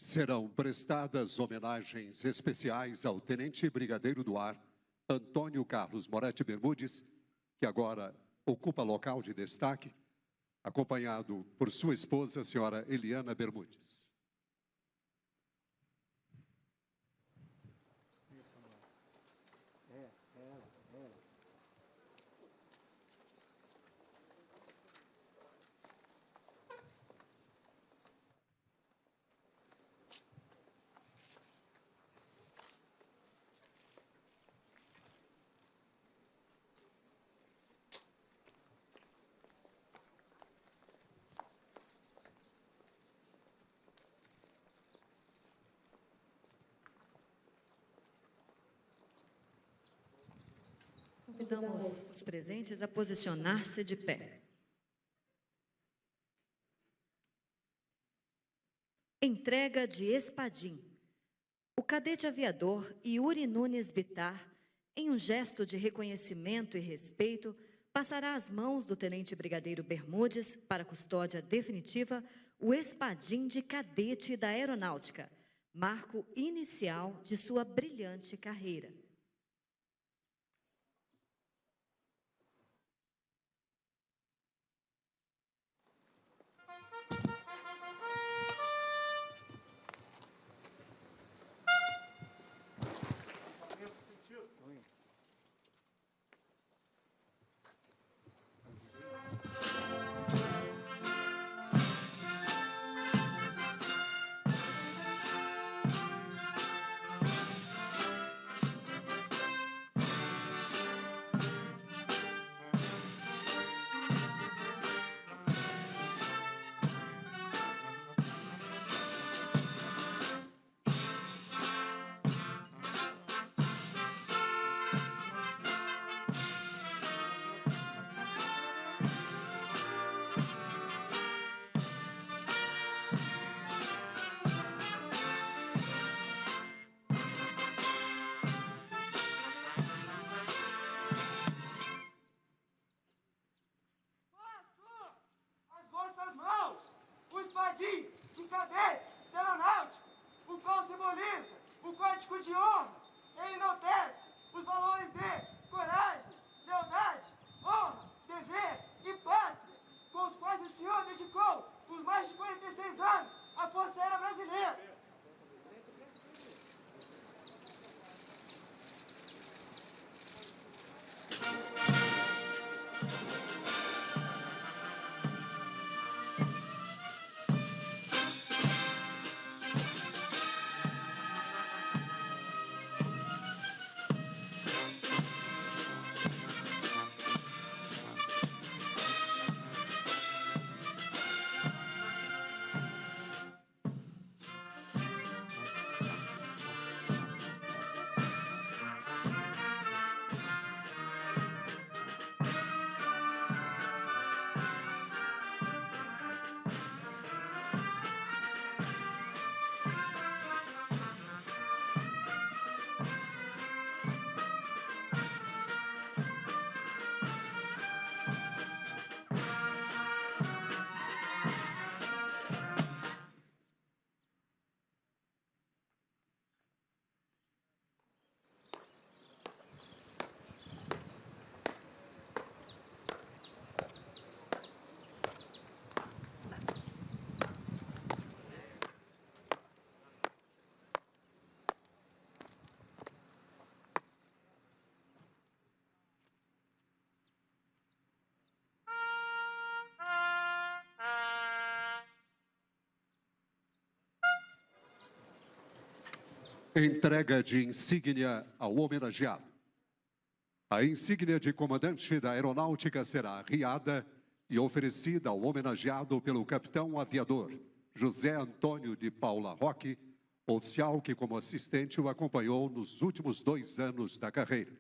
S3: Serão prestadas homenagens especiais ao Tenente Brigadeiro do Ar, Antônio Carlos Moretti Bermudes, que agora ocupa local de destaque, acompanhado por sua esposa, a senhora Eliana Bermudes.
S2: Convidamos os presentes a posicionar-se de pé. Entrega de Espadim. O cadete aviador Yuri Nunes Bittar, em um gesto de reconhecimento e respeito, passará às mãos do Tenente Brigadeiro Bermudes, para custódia definitiva, o Espadim de Cadete da Aeronáutica, marco inicial de sua brilhante carreira.
S3: Entrega de insígnia ao homenageado. A insígnia de comandante da Aeronáutica será arriada e oferecida ao homenageado pelo capitão aviador José Antônio de Paula Roque, oficial que, como assistente, o acompanhou nos últimos 2 anos da carreira.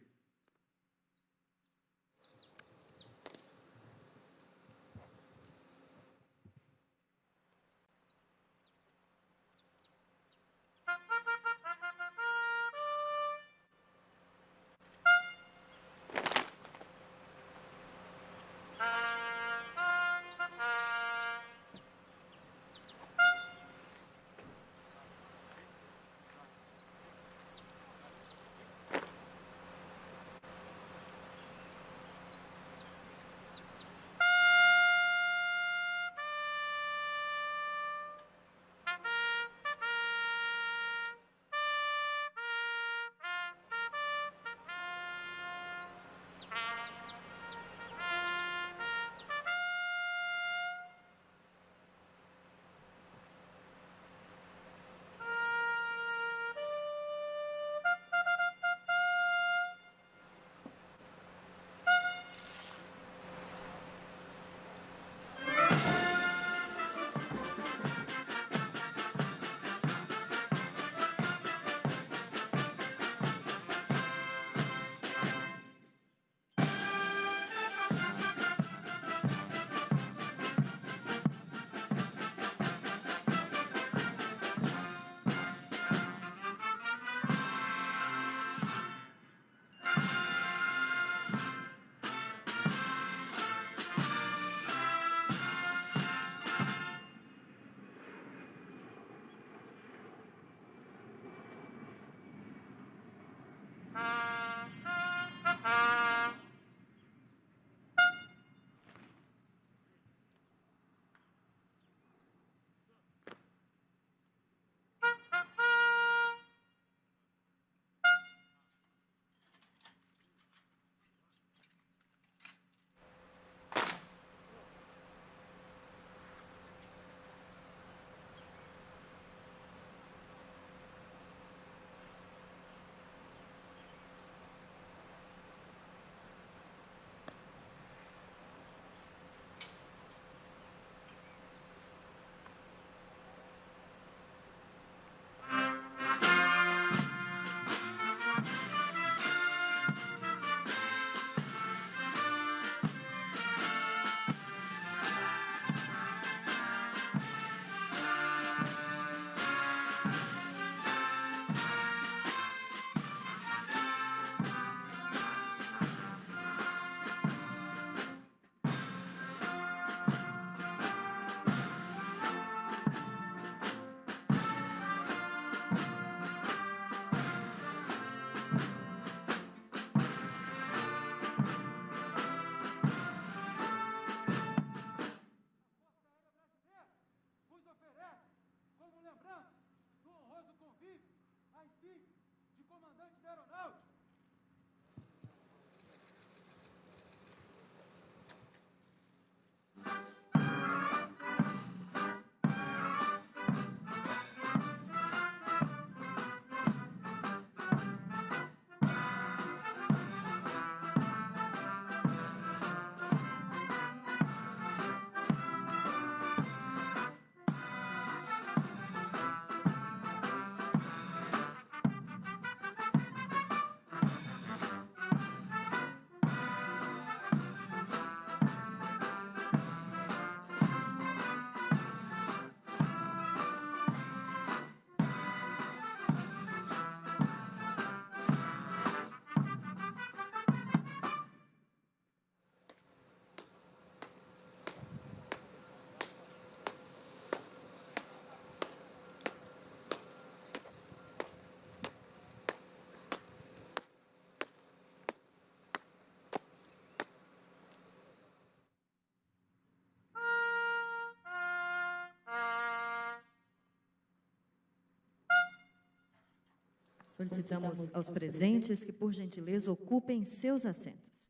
S2: Solicitamos aos presentes que, por gentileza, ocupem seus assentos.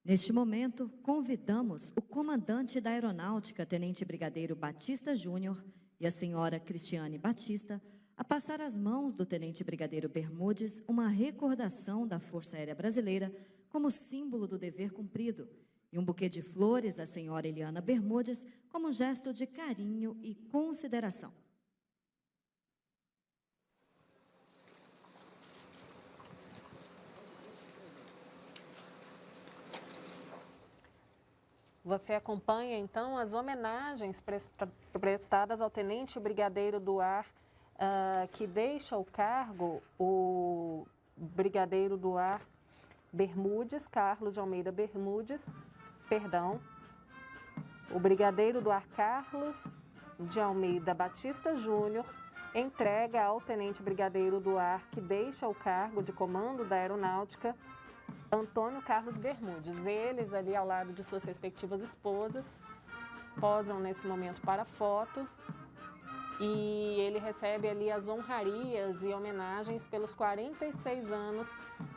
S2: Neste momento, convidamos o comandante da Aeronáutica, Tenente Brigadeiro Batista Júnior, e a senhora Cristiane Batista, a passar às mãos do Tenente Brigadeiro Bermudes uma recordação da Força Aérea Brasileira como símbolo do dever cumprido e um buquê de flores à senhora Eliana Bermudes como um gesto de carinho e consideração.
S4: Você acompanha, então, as homenagens prestadas ao Tenente Brigadeiro do Ar, que deixa o cargo o Brigadeiro do Ar Bermudes, Carlos de Almeida Bermudes, o Brigadeiro do Ar Carlos de Almeida Batista Júnior entrega ao Tenente Brigadeiro do Ar, que deixa o cargo de comando da Aeronáutica, Antônio Carlos Bermudes. Eles, ali ao lado de suas respectivas esposas, posam nesse momento para foto e ele recebe ali as honrarias e homenagens pelos 46 anos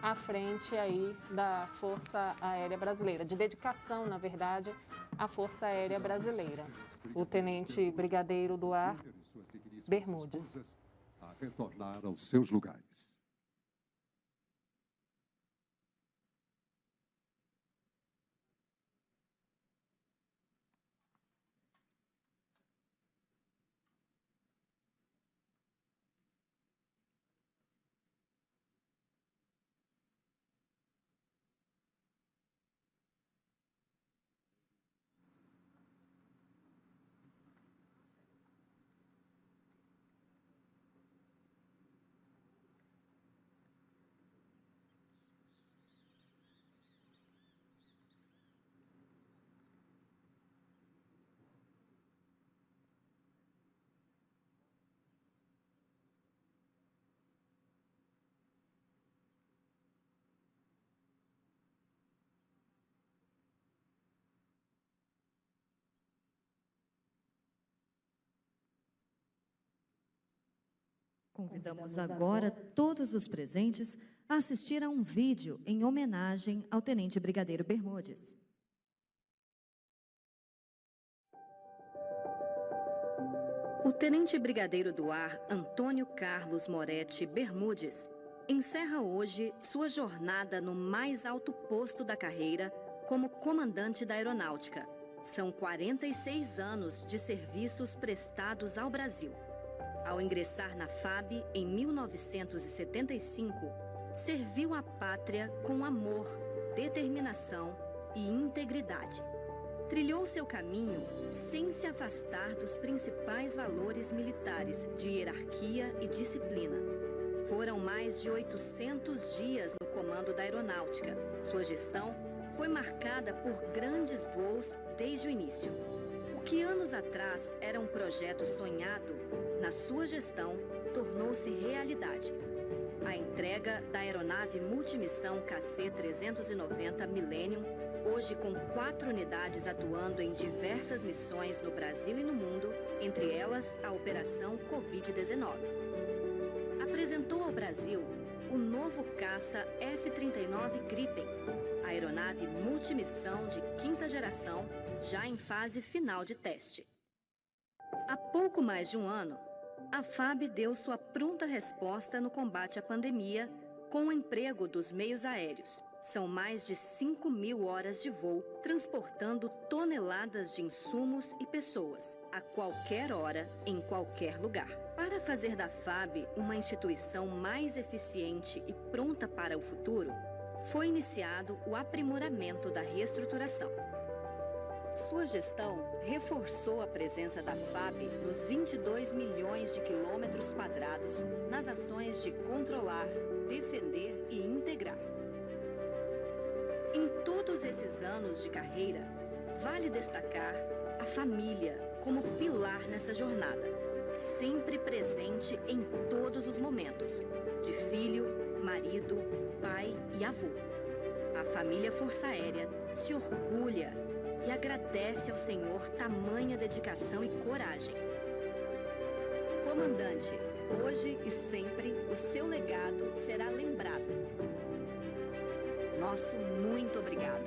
S4: à frente aí da Força Aérea Brasileira, de dedicação, na verdade, à Força Aérea Brasileira. O Tenente Brigadeiro do Ar Bermudes.
S3: A retornar aos seus lugares.
S2: Convidamos agora todos os presentes a assistir a um vídeo em homenagem ao Tenente Brigadeiro Bermudes. O Tenente Brigadeiro do Ar Antônio Carlos Moretti Bermudes encerra hoje sua jornada no mais alto posto da carreira como comandante da Aeronáutica. São 46 anos de serviços prestados ao Brasil. Ao ingressar na FAB em 1975, serviu a pátria com amor, determinação e integridade. Trilhou seu caminho sem se afastar dos principais valores militares de hierarquia e disciplina. Foram mais de 800 dias no comando da Aeronáutica. Sua gestão foi marcada por grandes voos desde o início. O que anos atrás era um projeto sonhado, na sua gestão, tornou-se realidade. A entrega da aeronave multimissão KC-390 Millennium, hoje com 4 unidades atuando em diversas missões no Brasil e no mundo, entre elas a Operação Covid-19. Apresentou ao Brasil o novo caça F-39 Gripen, aeronave multimissão de 5ª geração, já em fase final de teste. Há pouco mais de um ano, a FAB deu sua pronta resposta no combate à pandemia com o emprego dos meios aéreos. São mais de 5.000 horas de voo, transportando toneladas de insumos e pessoas, a qualquer hora, em qualquer lugar. Para fazer da FAB uma instituição mais eficiente e pronta para o futuro, foi iniciado o aprimoramento da reestruturação. Sua gestão reforçou a presença da FAB nos 22 milhões de quilômetros quadrados nas ações de controlar, defender e integrar. Em todos esses anos de carreira, vale destacar a família como pilar nessa jornada, sempre presente em todos os momentos, de filho, marido, pai e avô. A família Força Aérea se orgulha e agradece ao Senhor tamanha dedicação e coragem. Comandante, hoje e sempre o seu legado será lembrado. Nosso muito obrigado.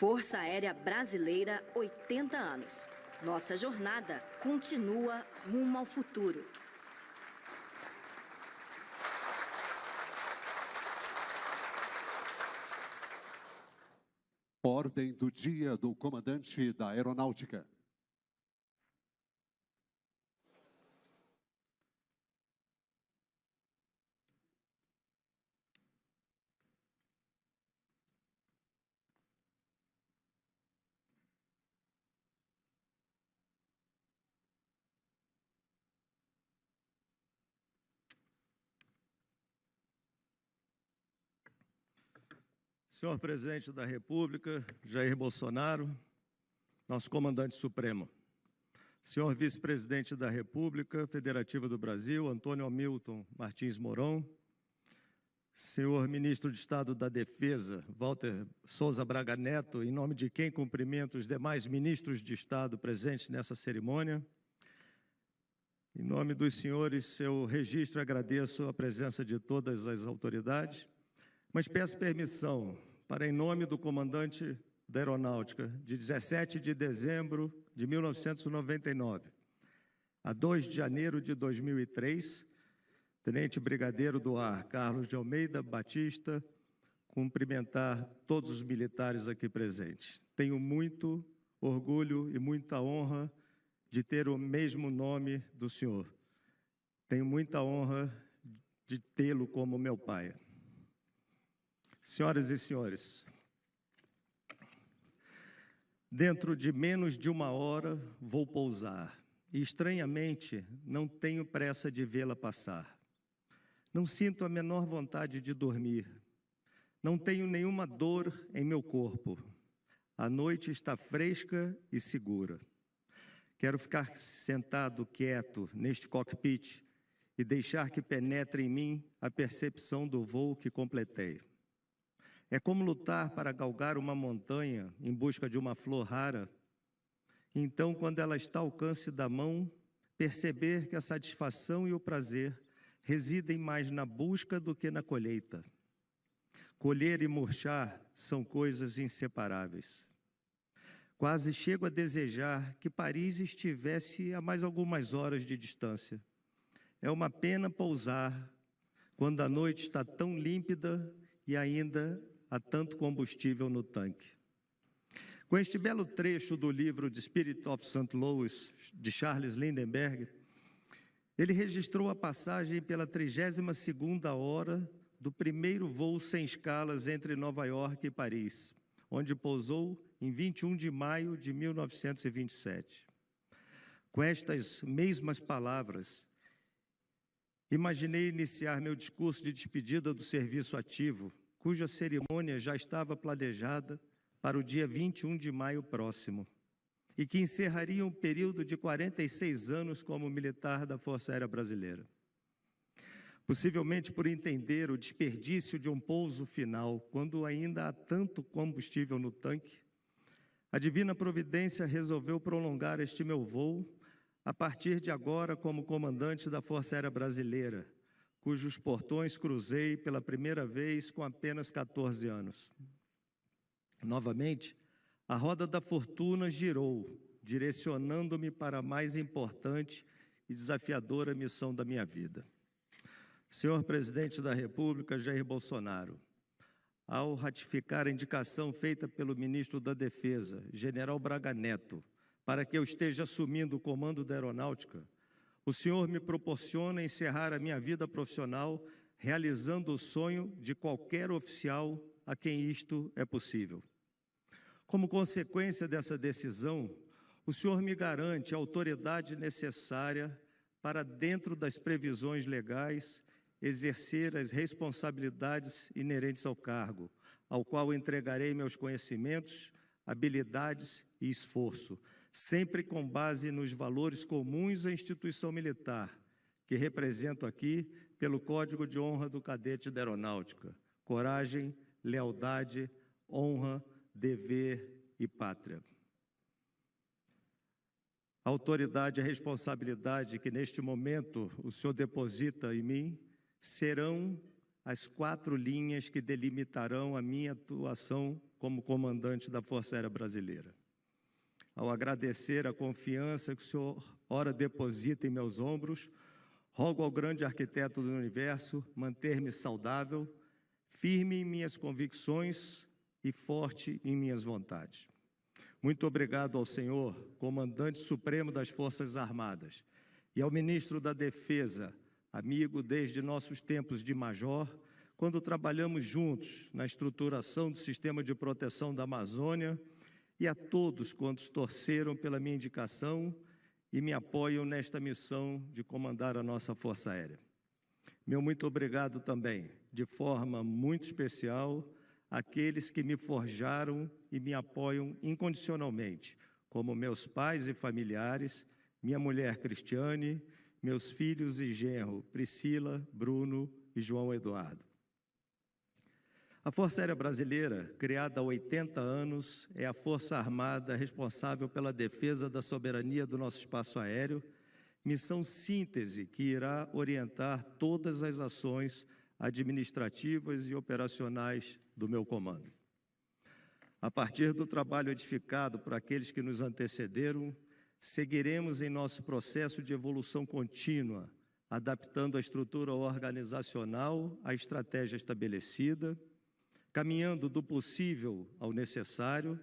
S2: Força Aérea Brasileira, 80 anos. Nossa jornada continua rumo ao futuro.
S3: Ordem do dia do comandante da Aeronáutica.
S8: Senhor Presidente da República, Jair Bolsonaro, nosso Comandante Supremo. Senhor Vice-Presidente da República Federativa do Brasil, Antônio Hamilton Martins Mourão. Senhor Ministro de Estado da Defesa, Walter Souza Braga Neto, em nome de quem cumprimento os demais ministros de Estado presentes nessa cerimônia. Em nome dos senhores, seu registro, agradeço a presença de todas as autoridades, mas peço permissão para, em nome do comandante da Aeronáutica, de 17 de dezembro de 1999 a 2 de janeiro de 2003, Tenente Brigadeiro do Ar Carlos de Almeida Batista, cumprimentar todos os militares aqui presentes. Tenho muito orgulho e muita honra de ter o mesmo nome do senhor. Tenho muita honra de tê-lo como meu pai. Senhoras e senhores, dentro de menos de uma hora vou pousar e, estranhamente, não tenho pressa de vê-la passar. Não sinto a menor vontade de dormir. Não tenho nenhuma dor em meu corpo. A noite está fresca e segura. Quero ficar sentado quieto neste cockpit e deixar que penetre em mim a percepção do voo que completei. É como lutar para galgar uma montanha em busca de uma flor rara. Então, quando ela está ao alcance da mão, perceber que a satisfação e o prazer residem mais na busca do que na colheita. Colher e murchar são coisas inseparáveis. Quase chego a desejar que Paris estivesse a mais algumas horas de distância. É uma pena pousar quando a noite está tão límpida e ainda há tanto combustível no tanque. Com este belo trecho do livro The Spirit of St. Louis, de Charles Lindbergh, ele registrou a passagem pela 32ª hora do primeiro voo sem escalas entre Nova York e Paris, onde pousou em 21 de maio de 1927. Com estas mesmas palavras, imaginei iniciar meu discurso de despedida do serviço ativo, cuja cerimônia já estava planejada para o dia 21 de maio próximo, e que encerraria um período de 46 anos como militar da Força Aérea Brasileira. Possivelmente por entender o desperdício de um pouso final, quando ainda há tanto combustível no tanque, a Divina Providência resolveu prolongar este meu voo a partir de agora como comandante da Força Aérea Brasileira, cujos portões cruzei pela primeira vez com apenas 14 anos. Novamente, a roda da fortuna girou, direcionando-me para a mais importante e desafiadora missão da minha vida. Senhor Presidente da República, Jair Bolsonaro, ao ratificar a indicação feita pelo Ministro da Defesa, General Braga Neto, para que eu esteja assumindo o comando da Aeronáutica, o senhor me proporciona encerrar a minha vida profissional realizando o sonho de qualquer oficial a quem isto é possível. Como consequência dessa decisão, o senhor me garante a autoridade necessária para, dentro das previsões legais, exercer as responsabilidades inerentes ao cargo, ao qual entregarei meus conhecimentos, habilidades e esforço, sempre com base nos valores comuns à instituição militar, que represento aqui pelo Código de Honra do Cadete da Aeronáutica: coragem, lealdade, honra, dever e pátria. A autoridade e a responsabilidade que neste momento o senhor deposita em mim serão as 4 linhas que delimitarão a minha atuação como comandante da Força Aérea Brasileira. Ao agradecer a confiança que o Senhor ora deposita em meus ombros, rogo ao grande arquiteto do universo manter-me saudável, firme em minhas convicções e forte em minhas vontades. Muito obrigado ao Senhor, comandante supremo das Forças Armadas, e ao ministro da Defesa, amigo desde nossos tempos de major, quando trabalhamos juntos na estruturação do sistema de proteção da Amazônia, e a todos quantos torceram pela minha indicação e me apoiam nesta missão de comandar a nossa Força Aérea. Meu muito obrigado também, de forma muito especial, àqueles que me forjaram e me apoiam incondicionalmente, como meus pais e familiares, minha mulher Cristiane, meus filhos e genro Priscila, Bruno e João Eduardo. A Força Aérea Brasileira, criada há 80 anos, é a Força Armada responsável pela defesa da soberania do nosso espaço aéreo, missão síntese que irá orientar todas as ações administrativas e operacionais do meu comando. A partir do trabalho edificado por aqueles que nos antecederam, seguiremos em nosso processo de evolução contínua, adaptando a estrutura organizacional à estratégia estabelecida, caminhando do possível ao necessário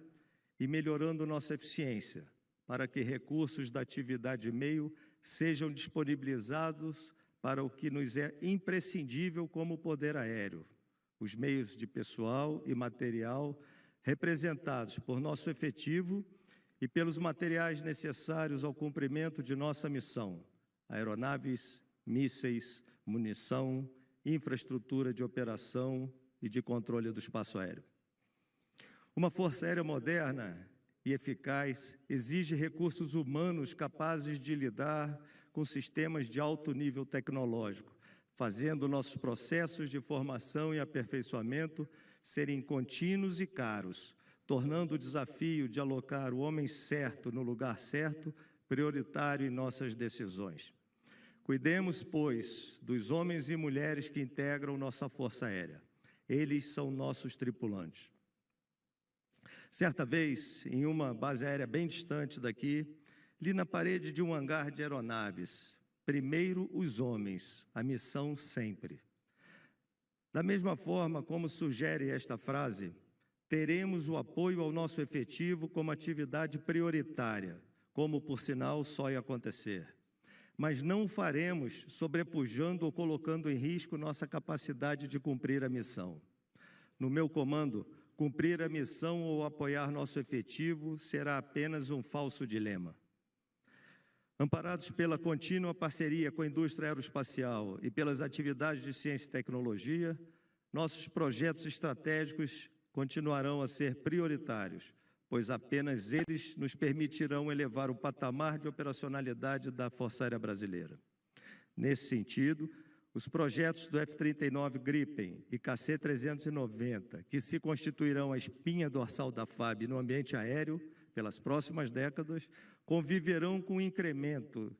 S8: e melhorando nossa eficiência, para que recursos da atividade meio sejam disponibilizados para o que nos é imprescindível como poder aéreo, os meios de pessoal e material representados por nosso efetivo e pelos materiais necessários ao cumprimento de nossa missão, aeronaves, mísseis, munição, infraestrutura de operação e de controle do espaço aéreo. Uma força aérea moderna e eficaz exige recursos humanos capazes de lidar com sistemas de alto nível tecnológico, fazendo nossos processos de formação e aperfeiçoamento serem contínuos e caros, tornando o desafio de alocar o homem certo no lugar certo prioritário em nossas decisões. Cuidemos, pois, dos homens e mulheres que integram nossa Força Aérea. Eles são nossos tripulantes. Certa vez, em uma base aérea bem distante daqui, li na parede de um hangar de aeronaves: primeiro os homens, a missão sempre. Da mesma forma como sugere esta frase, teremos o apoio ao nosso efetivo como atividade prioritária, como por sinal só ia acontecer. Mas não o faremos sobrepujando ou colocando em risco nossa capacidade de cumprir a missão. No meu comando, cumprir a missão ou apoiar nosso efetivo será apenas um falso dilema. Amparados pela contínua parceria com a indústria aeroespacial e pelas atividades de ciência e tecnologia, nossos projetos estratégicos continuarão a ser prioritários, pois apenas eles nos permitirão elevar o patamar de operacionalidade da Força Aérea Brasileira. Nesse sentido, os projetos do F-39 Gripen e KC-390, que se constituirão a espinha dorsal da FAB no ambiente aéreo pelas próximas décadas, conviverão com o incremento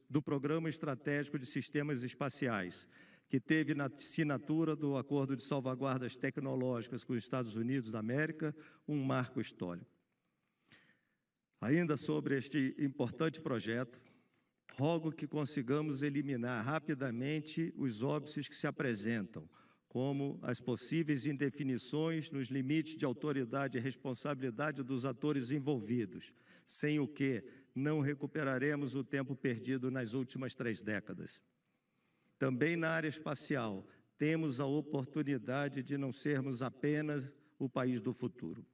S8: do Programa Estratégico de Sistemas Espaciais, que teve na assinatura do Acordo de Salvaguardas Tecnológicas com os Estados Unidos da América um marco histórico. Ainda sobre este importante projeto, rogo que consigamos eliminar rapidamente os óbices que se apresentam, como as possíveis indefinições nos limites de autoridade e responsabilidade dos atores envolvidos, sem o que não recuperaremos o tempo perdido nas últimas 3 décadas. Também na área espacial, temos a oportunidade de não sermos apenas o país do futuro.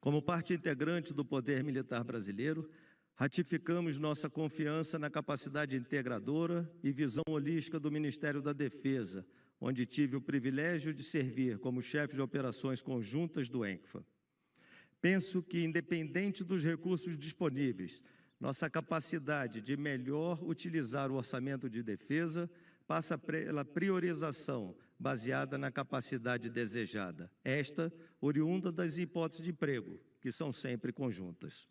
S8: Como parte integrante do poder militar brasileiro, ratificamos nossa confiança na capacidade integradora e visão holística do Ministério da Defesa, onde tive o privilégio de servir como chefe de operações conjuntas do ENCFA. Penso que, independente dos recursos disponíveis, nossa capacidade de melhor utilizar o orçamento de defesa passa pela priorização baseada na capacidade desejada, esta oriunda das hipóteses de emprego, que são sempre conjuntas.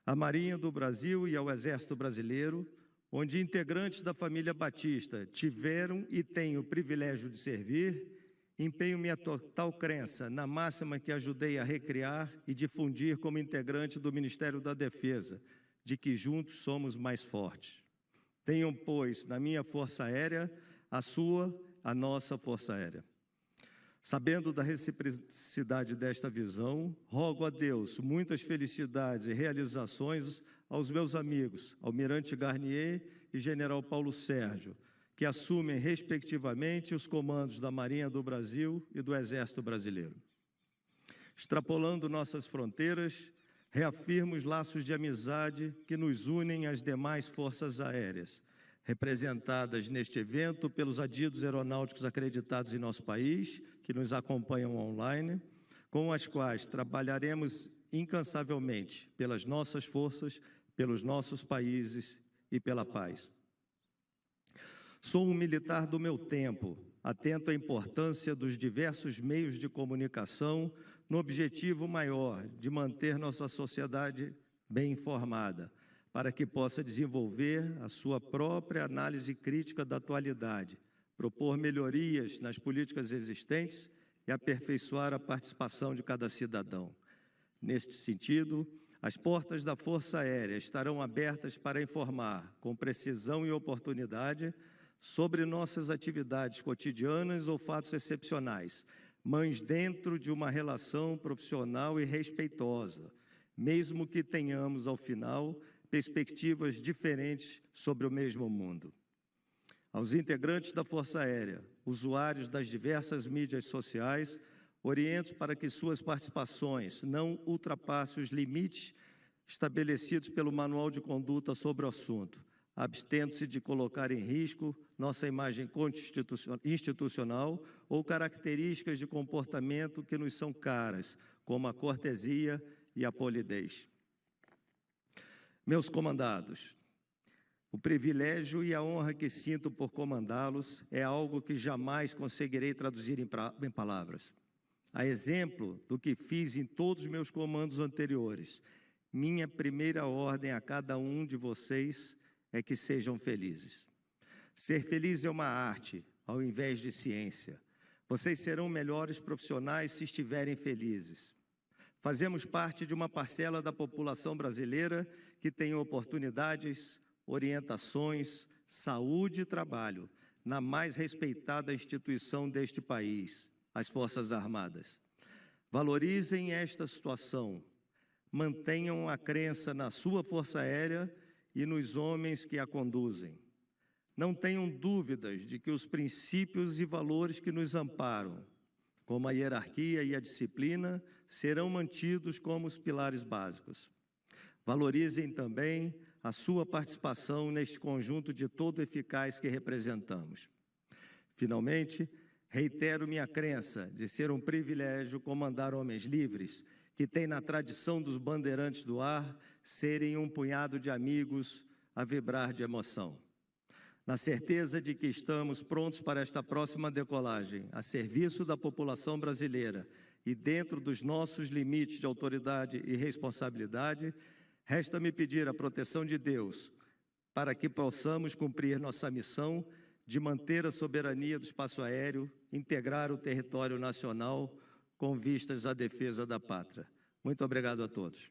S8: A Marinha do Brasil e ao Exército Brasileiro, onde integrantes da família Batista tiveram e têm o privilégio de servir, empenho minha total crença na máxima que ajudei a recriar e difundir como integrante do Ministério da Defesa, de que juntos somos mais fortes. Tenham, pois, na minha Força Aérea, a nossa Força Aérea. Sabendo da reciprocidade desta visão, rogo a Deus muitas felicidades e realizações aos meus amigos, Almirante Garnier e General Paulo Sérgio, que assumem, respectivamente, os comandos da Marinha do Brasil e do Exército Brasileiro. Extrapolando nossas fronteiras, reafirmo os laços de amizade que nos unem às demais forças aéreas, representadas neste evento pelos adidos aeronáuticos acreditados em nosso país, que nos acompanham online, com as quais trabalharemos incansavelmente pelas nossas forças, pelos nossos países e pela paz. Sou um militar do meu tempo, atento à importância dos diversos meios de comunicação no objetivo maior de manter nossa sociedade bem informada, para que possa desenvolver a sua própria análise crítica da atualidade, propor melhorias nas políticas existentes e aperfeiçoar a participação de cada cidadão. Neste sentido, as portas da Força Aérea estarão abertas para informar, com precisão e oportunidade, sobre nossas atividades cotidianas ou fatos excepcionais, mas dentro de uma relação profissional e respeitosa, mesmo que tenhamos, ao final, perspectivas diferentes sobre o mesmo mundo. Aos integrantes da Força Aérea, usuários das diversas mídias sociais, oriento para que suas participações não ultrapassem os limites estabelecidos pelo Manual de Conduta sobre o assunto, abstendo-se de colocar em risco nossa imagem institucional ou características de comportamento que nos são caras, como a cortesia e a polidez. Meus comandados, o privilégio e a honra que sinto por comandá-los é algo que jamais conseguirei traduzir em palavras. A exemplo do que fiz em todos os meus comandos anteriores, minha primeira ordem a cada um de vocês é que sejam felizes. Ser feliz é uma arte, ao invés de ciência. Vocês serão melhores profissionais se estiverem felizes. Fazemos parte de uma parcela da população brasileira que tem oportunidades, orientações, saúde e trabalho na mais respeitada instituição deste país, as Forças Armadas. Valorizem esta situação, mantenham a crença na sua Força Aérea e nos homens que a conduzem. Não tenham dúvidas de que os princípios e valores que nos amparam, como a hierarquia e a disciplina, serão mantidos como os pilares básicos. Valorizem também a sua participação neste conjunto de todo eficaz que representamos. Finalmente, reitero minha crença de ser um privilégio comandar homens livres, que têm na tradição dos bandeirantes do ar serem um punhado de amigos a vibrar de emoção. Na certeza de que estamos prontos para esta próxima decolagem, a serviço da população brasileira e dentro dos nossos limites de autoridade e responsabilidade, resta-me pedir a proteção de Deus para que possamos cumprir nossa missão de manter a soberania do espaço aéreo, integrar o território nacional com vistas à defesa da pátria. Muito obrigado a todos.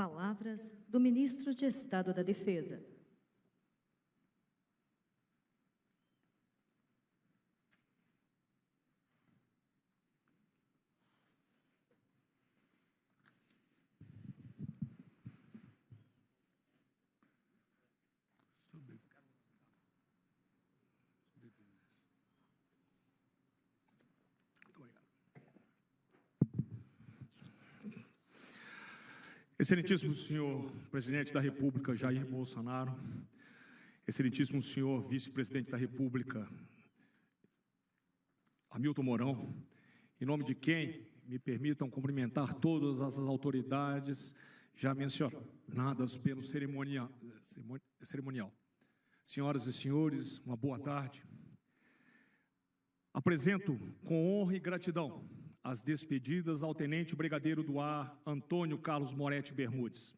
S2: Palavras do Ministro de Estado da Defesa.
S9: Excelentíssimo senhor Presidente da República, Jair Bolsonaro, excelentíssimo senhor vice-presidente da República, Hamilton Mourão, em nome de quem me permitam cumprimentar todas as autoridades já mencionadas pelo cerimonial. Senhoras e senhores, uma boa tarde. Apresento com honra e gratidão as despedidas ao Tenente Brigadeiro do Ar Antônio Carlos Moretti Bermudes,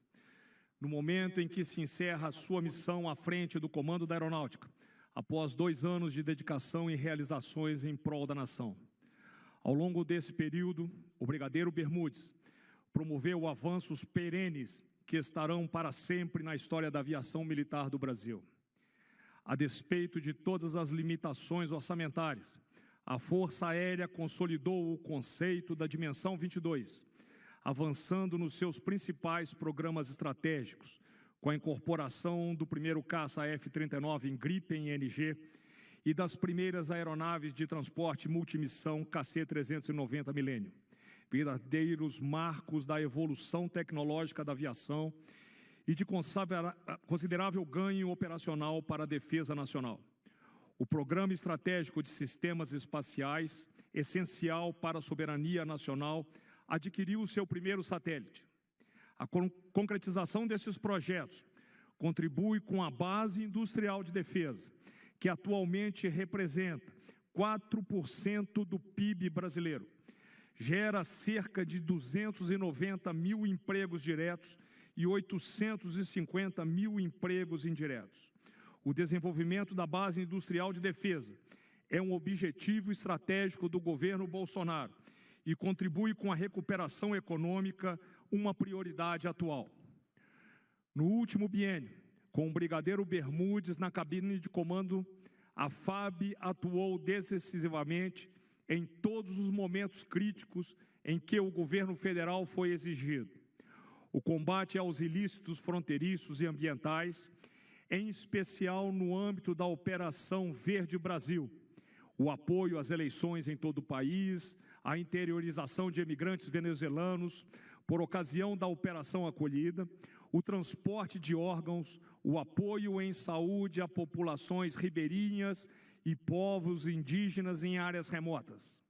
S9: no momento em que se encerra a sua missão à frente do Comando da Aeronáutica, após 2 anos de dedicação e realizações em prol da nação. Ao longo desse período, o Brigadeiro Bermudes promoveu avanços perenes que estarão para sempre na história da aviação militar do Brasil. A despeito de todas as limitações orçamentárias, a Força Aérea consolidou o conceito da Dimensão 22, avançando nos seus principais programas estratégicos, com a incorporação do primeiro caça F-39 em Gripen NG e das primeiras aeronaves de transporte multimissão KC-390 Millennium, verdadeiros marcos da evolução tecnológica da aviação e de considerável ganho operacional para a defesa nacional. O Programa Estratégico de Sistemas Espaciais, essencial para a soberania nacional, adquiriu o seu primeiro satélite. A concretização desses projetos contribui com a base industrial de defesa, que atualmente representa 4% do PIB brasileiro. Gera cerca de 290 mil empregos diretos e 850 mil empregos indiretos. O desenvolvimento da base industrial de defesa é um objetivo estratégico do governo Bolsonaro e contribui com a recuperação econômica, uma prioridade atual. No último biênio, com o Brigadeiro Bermudes na cabine de comando, a FAB atuou decisivamente em todos os momentos críticos em que o governo federal foi exigido. O combate aos ilícitos fronteiriços e ambientais, em especial no âmbito da Operação Verde Brasil, o apoio às eleições em todo o país, a interiorização de imigrantes venezuelanos por ocasião da Operação Acolhida, o transporte de órgãos, o apoio em saúde a populações ribeirinhas e povos indígenas em áreas remotas.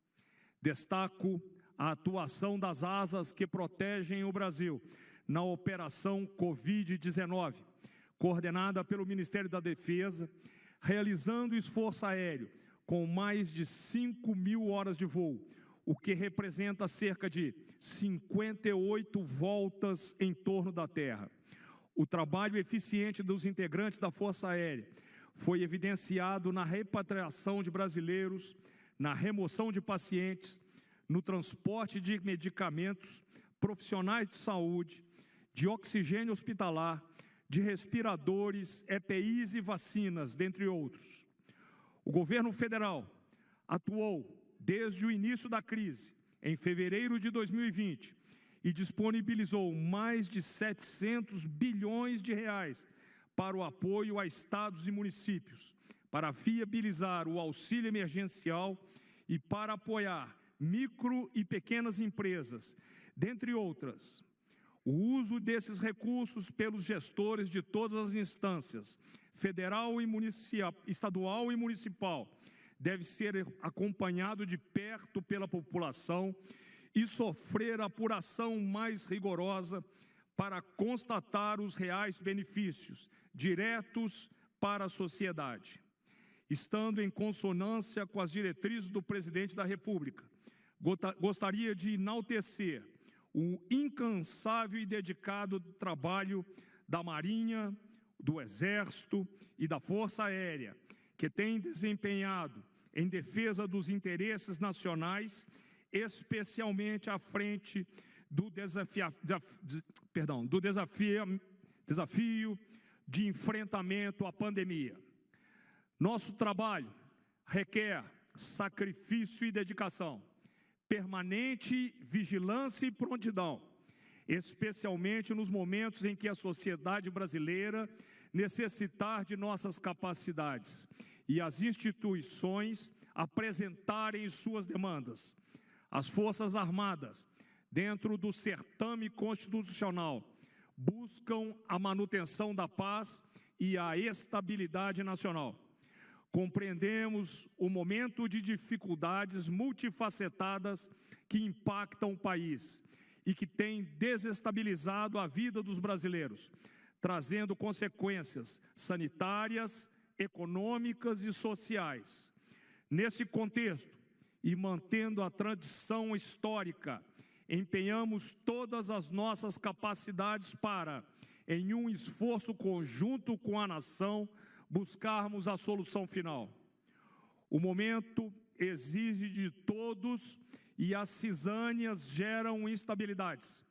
S9: Destaco a atuação das asas que protegem o Brasil na Operação Covid-19, coordenada pelo Ministério da Defesa, realizando esforço aéreo com mais de 5 mil horas de voo, o que representa cerca de 58 voltas em torno da Terra. O trabalho eficiente dos integrantes da Força Aérea foi evidenciado na repatriação de brasileiros, na remoção de pacientes, no transporte de medicamentos, profissionais de saúde, de oxigênio hospitalar, de respiradores, EPIs e vacinas, dentre outros. O governo federal atuou desde o início da crise, em fevereiro de 2020, e disponibilizou mais de 700 bilhões de reais para o apoio a estados e municípios, para viabilizar o auxílio emergencial e para apoiar micro e pequenas empresas, dentre outras. O uso desses recursos pelos gestores de todas as instâncias, federal e estadual e municipal, deve ser acompanhado de perto pela população e sofrer apuração mais rigorosa para constatar os reais benefícios diretos para a sociedade. Estando em consonância com as diretrizes do presidente da República, gostaria de enaltecer o incansável e dedicado trabalho da Marinha, do Exército e da Força Aérea, que tem desempenhado em defesa dos interesses nacionais, especialmente à frente do desafio de enfrentamento à pandemia. Nosso trabalho requer sacrifício e dedicação, permanente vigilância e prontidão, especialmente nos momentos em que a sociedade brasileira necessitar de nossas capacidades e as instituições apresentarem suas demandas. As Forças Armadas, dentro do certame constitucional, buscam a manutenção da paz e a estabilidade nacional. Compreendemos o momento de dificuldades multifacetadas que impactam o país e que têm desestabilizado a vida dos brasileiros, trazendo consequências sanitárias, econômicas e sociais. Nesse contexto, e mantendo a tradição histórica, empenhamos todas as nossas capacidades para, em um esforço conjunto com a nação, buscarmos a solução final. O momento exige de todos e as cisânias geram instabilidades.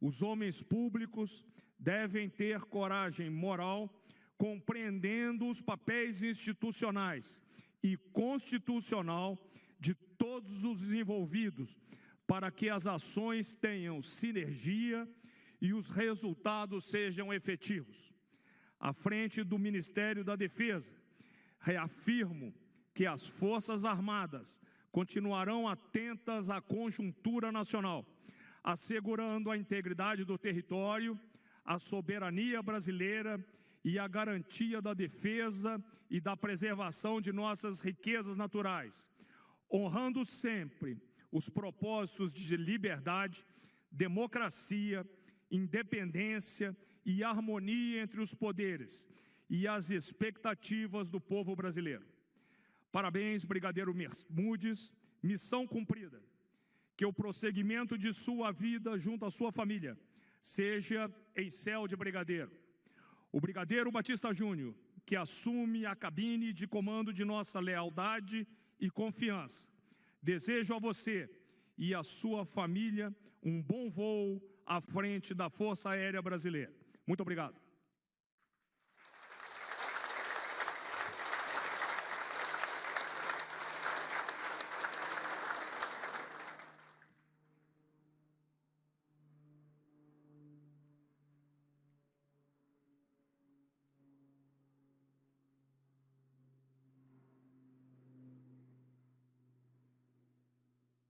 S9: Os homens públicos devem ter coragem moral, compreendendo os papéis institucionais e constitucional de todos os envolvidos, para que as ações tenham sinergia e os resultados sejam efetivos. À frente do Ministério da Defesa, reafirmo que as Forças Armadas continuarão atentas à conjuntura nacional, assegurando a integridade do território, a soberania brasileira e a garantia da defesa e da preservação de nossas riquezas naturais, honrando sempre os propósitos de liberdade, democracia, independência e harmonia entre os poderes e as expectativas do povo brasileiro. Parabéns, Brigadeiro Bermudes, missão cumprida. Que o prosseguimento de sua vida junto à sua família seja em céu de brigadeiro. O Brigadeiro Batista Júnior, que assume a cabine de comando de nossa lealdade e confiança, desejo a você e a sua família um bom voo à frente da Força Aérea Brasileira. Muito obrigado.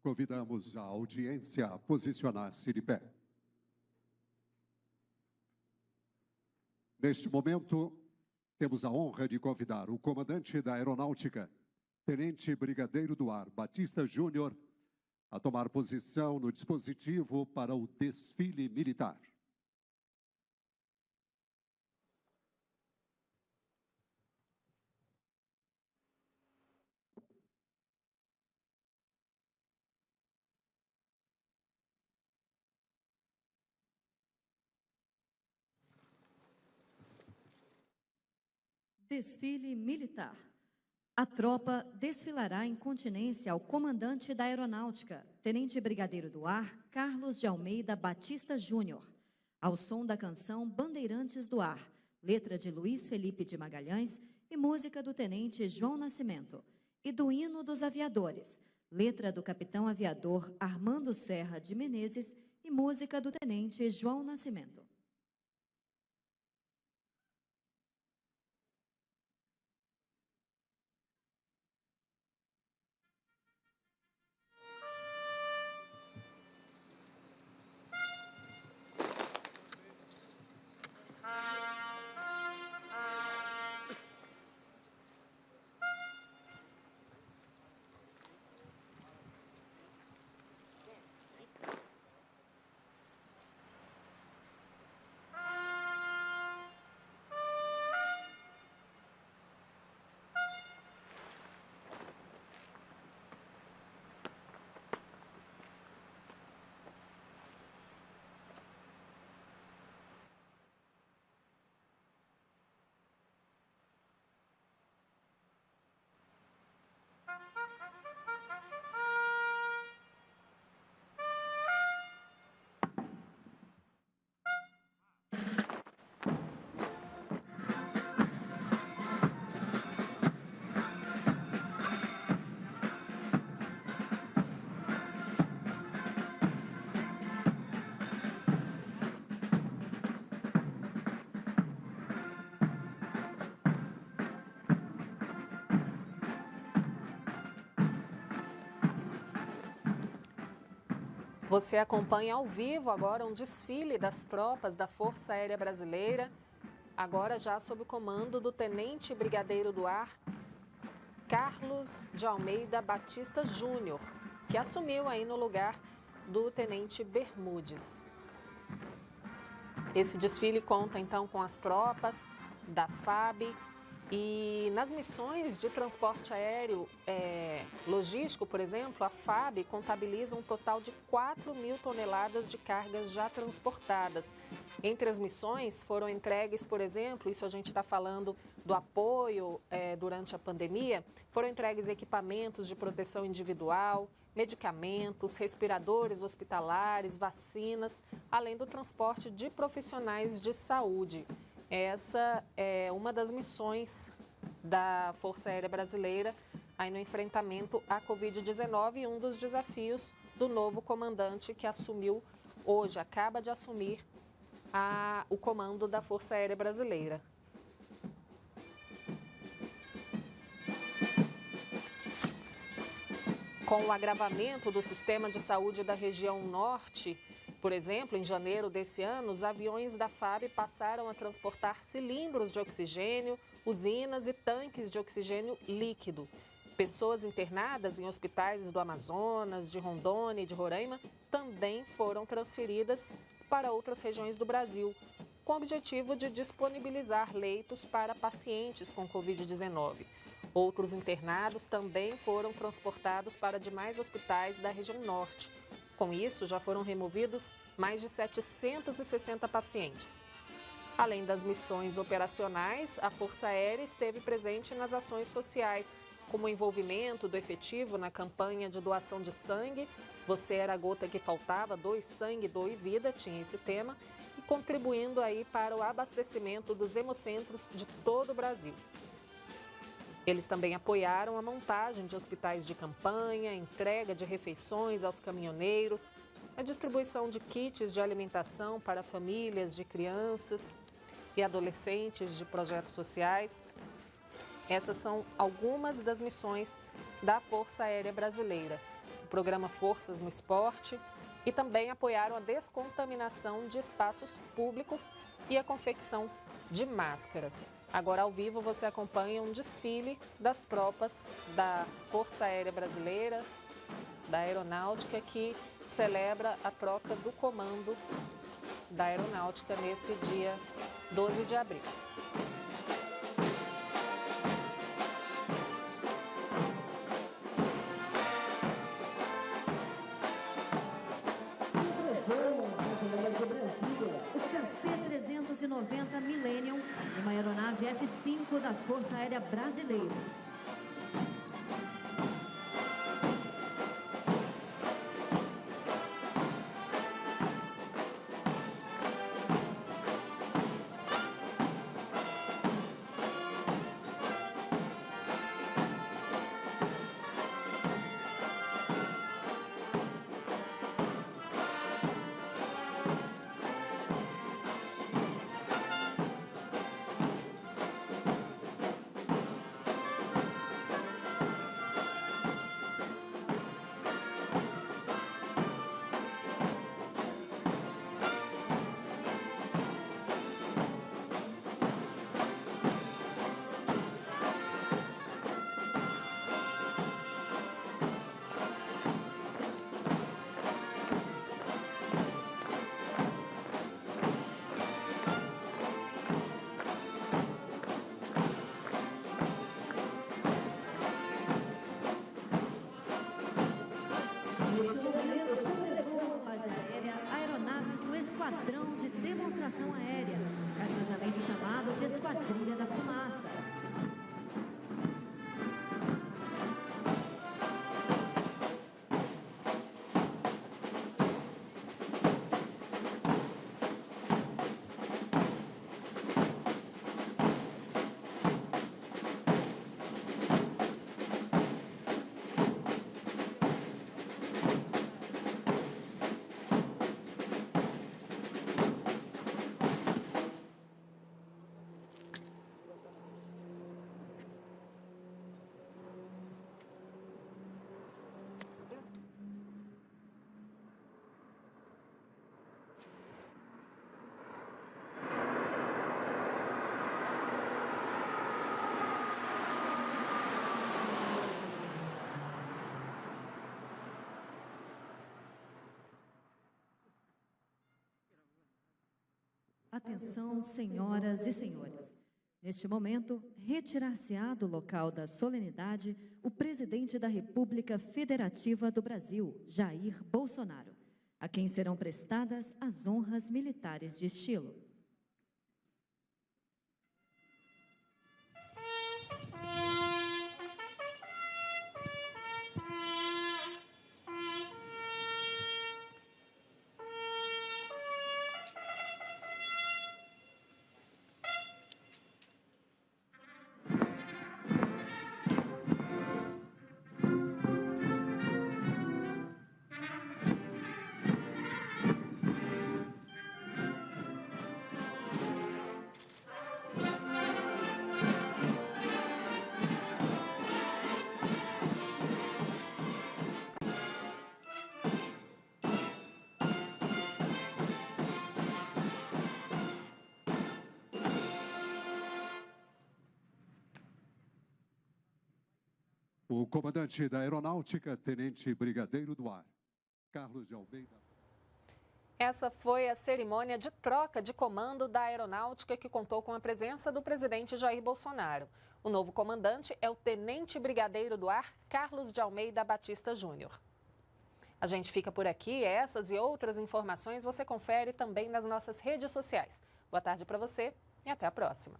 S3: Convidamos a audiência a posicionar-se de pé. Neste momento, temos a honra de convidar o comandante da Aeronáutica, Tenente Brigadeiro do Ar Batista Júnior, a tomar posição no dispositivo para o desfile militar.
S2: Desfile militar. A tropa desfilará em continência ao comandante da Aeronáutica, Tenente Brigadeiro do Ar, Carlos de Almeida Batista Júnior, ao som da canção Bandeirantes do Ar, letra de Luiz Felipe de Magalhães e música do Tenente João Nascimento, e do Hino dos Aviadores, letra do Capitão Aviador Armando Serra de Menezes e música do Tenente João Nascimento.
S4: Você acompanha ao vivo agora um desfile das tropas da Força Aérea Brasileira. agora já sob o comando do Tenente Brigadeiro do Ar, Carlos de Almeida Batista Júnior, que assumiu aí no lugar do Tenente Bermudes. Esse desfile conta então com as tropas da FAB e nas missões de transporte aéreo logístico, por exemplo, a FAB contabiliza um total de 4.000 toneladas de cargas já transportadas. Entre as missões foram entregues, por exemplo, isso a gente está falando do apoio durante a pandemia, foram entregues equipamentos de proteção individual, medicamentos, respiradores hospitalares, vacinas, além do transporte de profissionais de saúde. Essa é uma das missões da Força Aérea Brasileira aí no enfrentamento à Covid-19 e um dos desafios do novo comandante que assumiu hoje, acaba de assumir o comando da Força Aérea Brasileira. Com o agravamento do sistema de saúde da região norte, por exemplo, em janeiro desse ano, os aviões da FAB passaram a transportar cilindros de oxigênio, usinas e tanques de oxigênio líquido. Pessoas internadas em hospitais do Amazonas, de Rondônia e de Roraima também foram transferidas para outras regiões do Brasil, com o objetivo de disponibilizar leitos para pacientes com Covid-19. Outros internados também foram transportados para demais hospitais da região norte. Com isso, já foram removidos mais de 760 pacientes. Além das missões operacionais, a Força Aérea esteve presente nas ações sociais, como o envolvimento do efetivo na campanha de doação de sangue. Você era a gota que faltava, doe sangue, doe vida, tinha esse tema, e contribuindo aí para o abastecimento dos hemocentros de todo o Brasil. Eles também apoiaram a montagem de hospitais de campanha, a entrega de refeições aos caminhoneiros, a distribuição de kits de alimentação para famílias de crianças e adolescentes de projetos sociais. Essas são algumas das missões da Força Aérea Brasileira. O programa Forças no Esporte e também apoiaram a descontaminação de espaços públicos e a confecção de máscaras. Agora, ao vivo, você acompanha um desfile das tropas da Força Aérea Brasileira, da Aeronáutica, que celebra a troca do comando da Aeronáutica nesse dia 12 de abril.
S2: C-390 Millennium, uma aeronave F-5 da Força Aérea Brasileira. Neste momento, sobrevoam a base aérea aeronaves do Esquadrão de Demonstração Aérea, carinhosamente chamado de Esquadrilha da Fumaça. Atenção, senhoras e senhores. Neste momento, retirar-se-á do local da solenidade o presidente da República Federativa do Brasil, Jair Bolsonaro, a quem serão prestadas as honras militares de estilo.
S3: O comandante da Aeronáutica, Tenente Brigadeiro do Ar, Carlos de Almeida.
S4: Essa foi a cerimônia de troca de comando da Aeronáutica que contou com a presença do presidente Jair Bolsonaro. O novo comandante é o Tenente Brigadeiro do Ar, Carlos de Almeida Batista Júnior. A gente fica por aqui. Essas e outras informações você confere também nas nossas redes sociais. Boa tarde para você e até a próxima.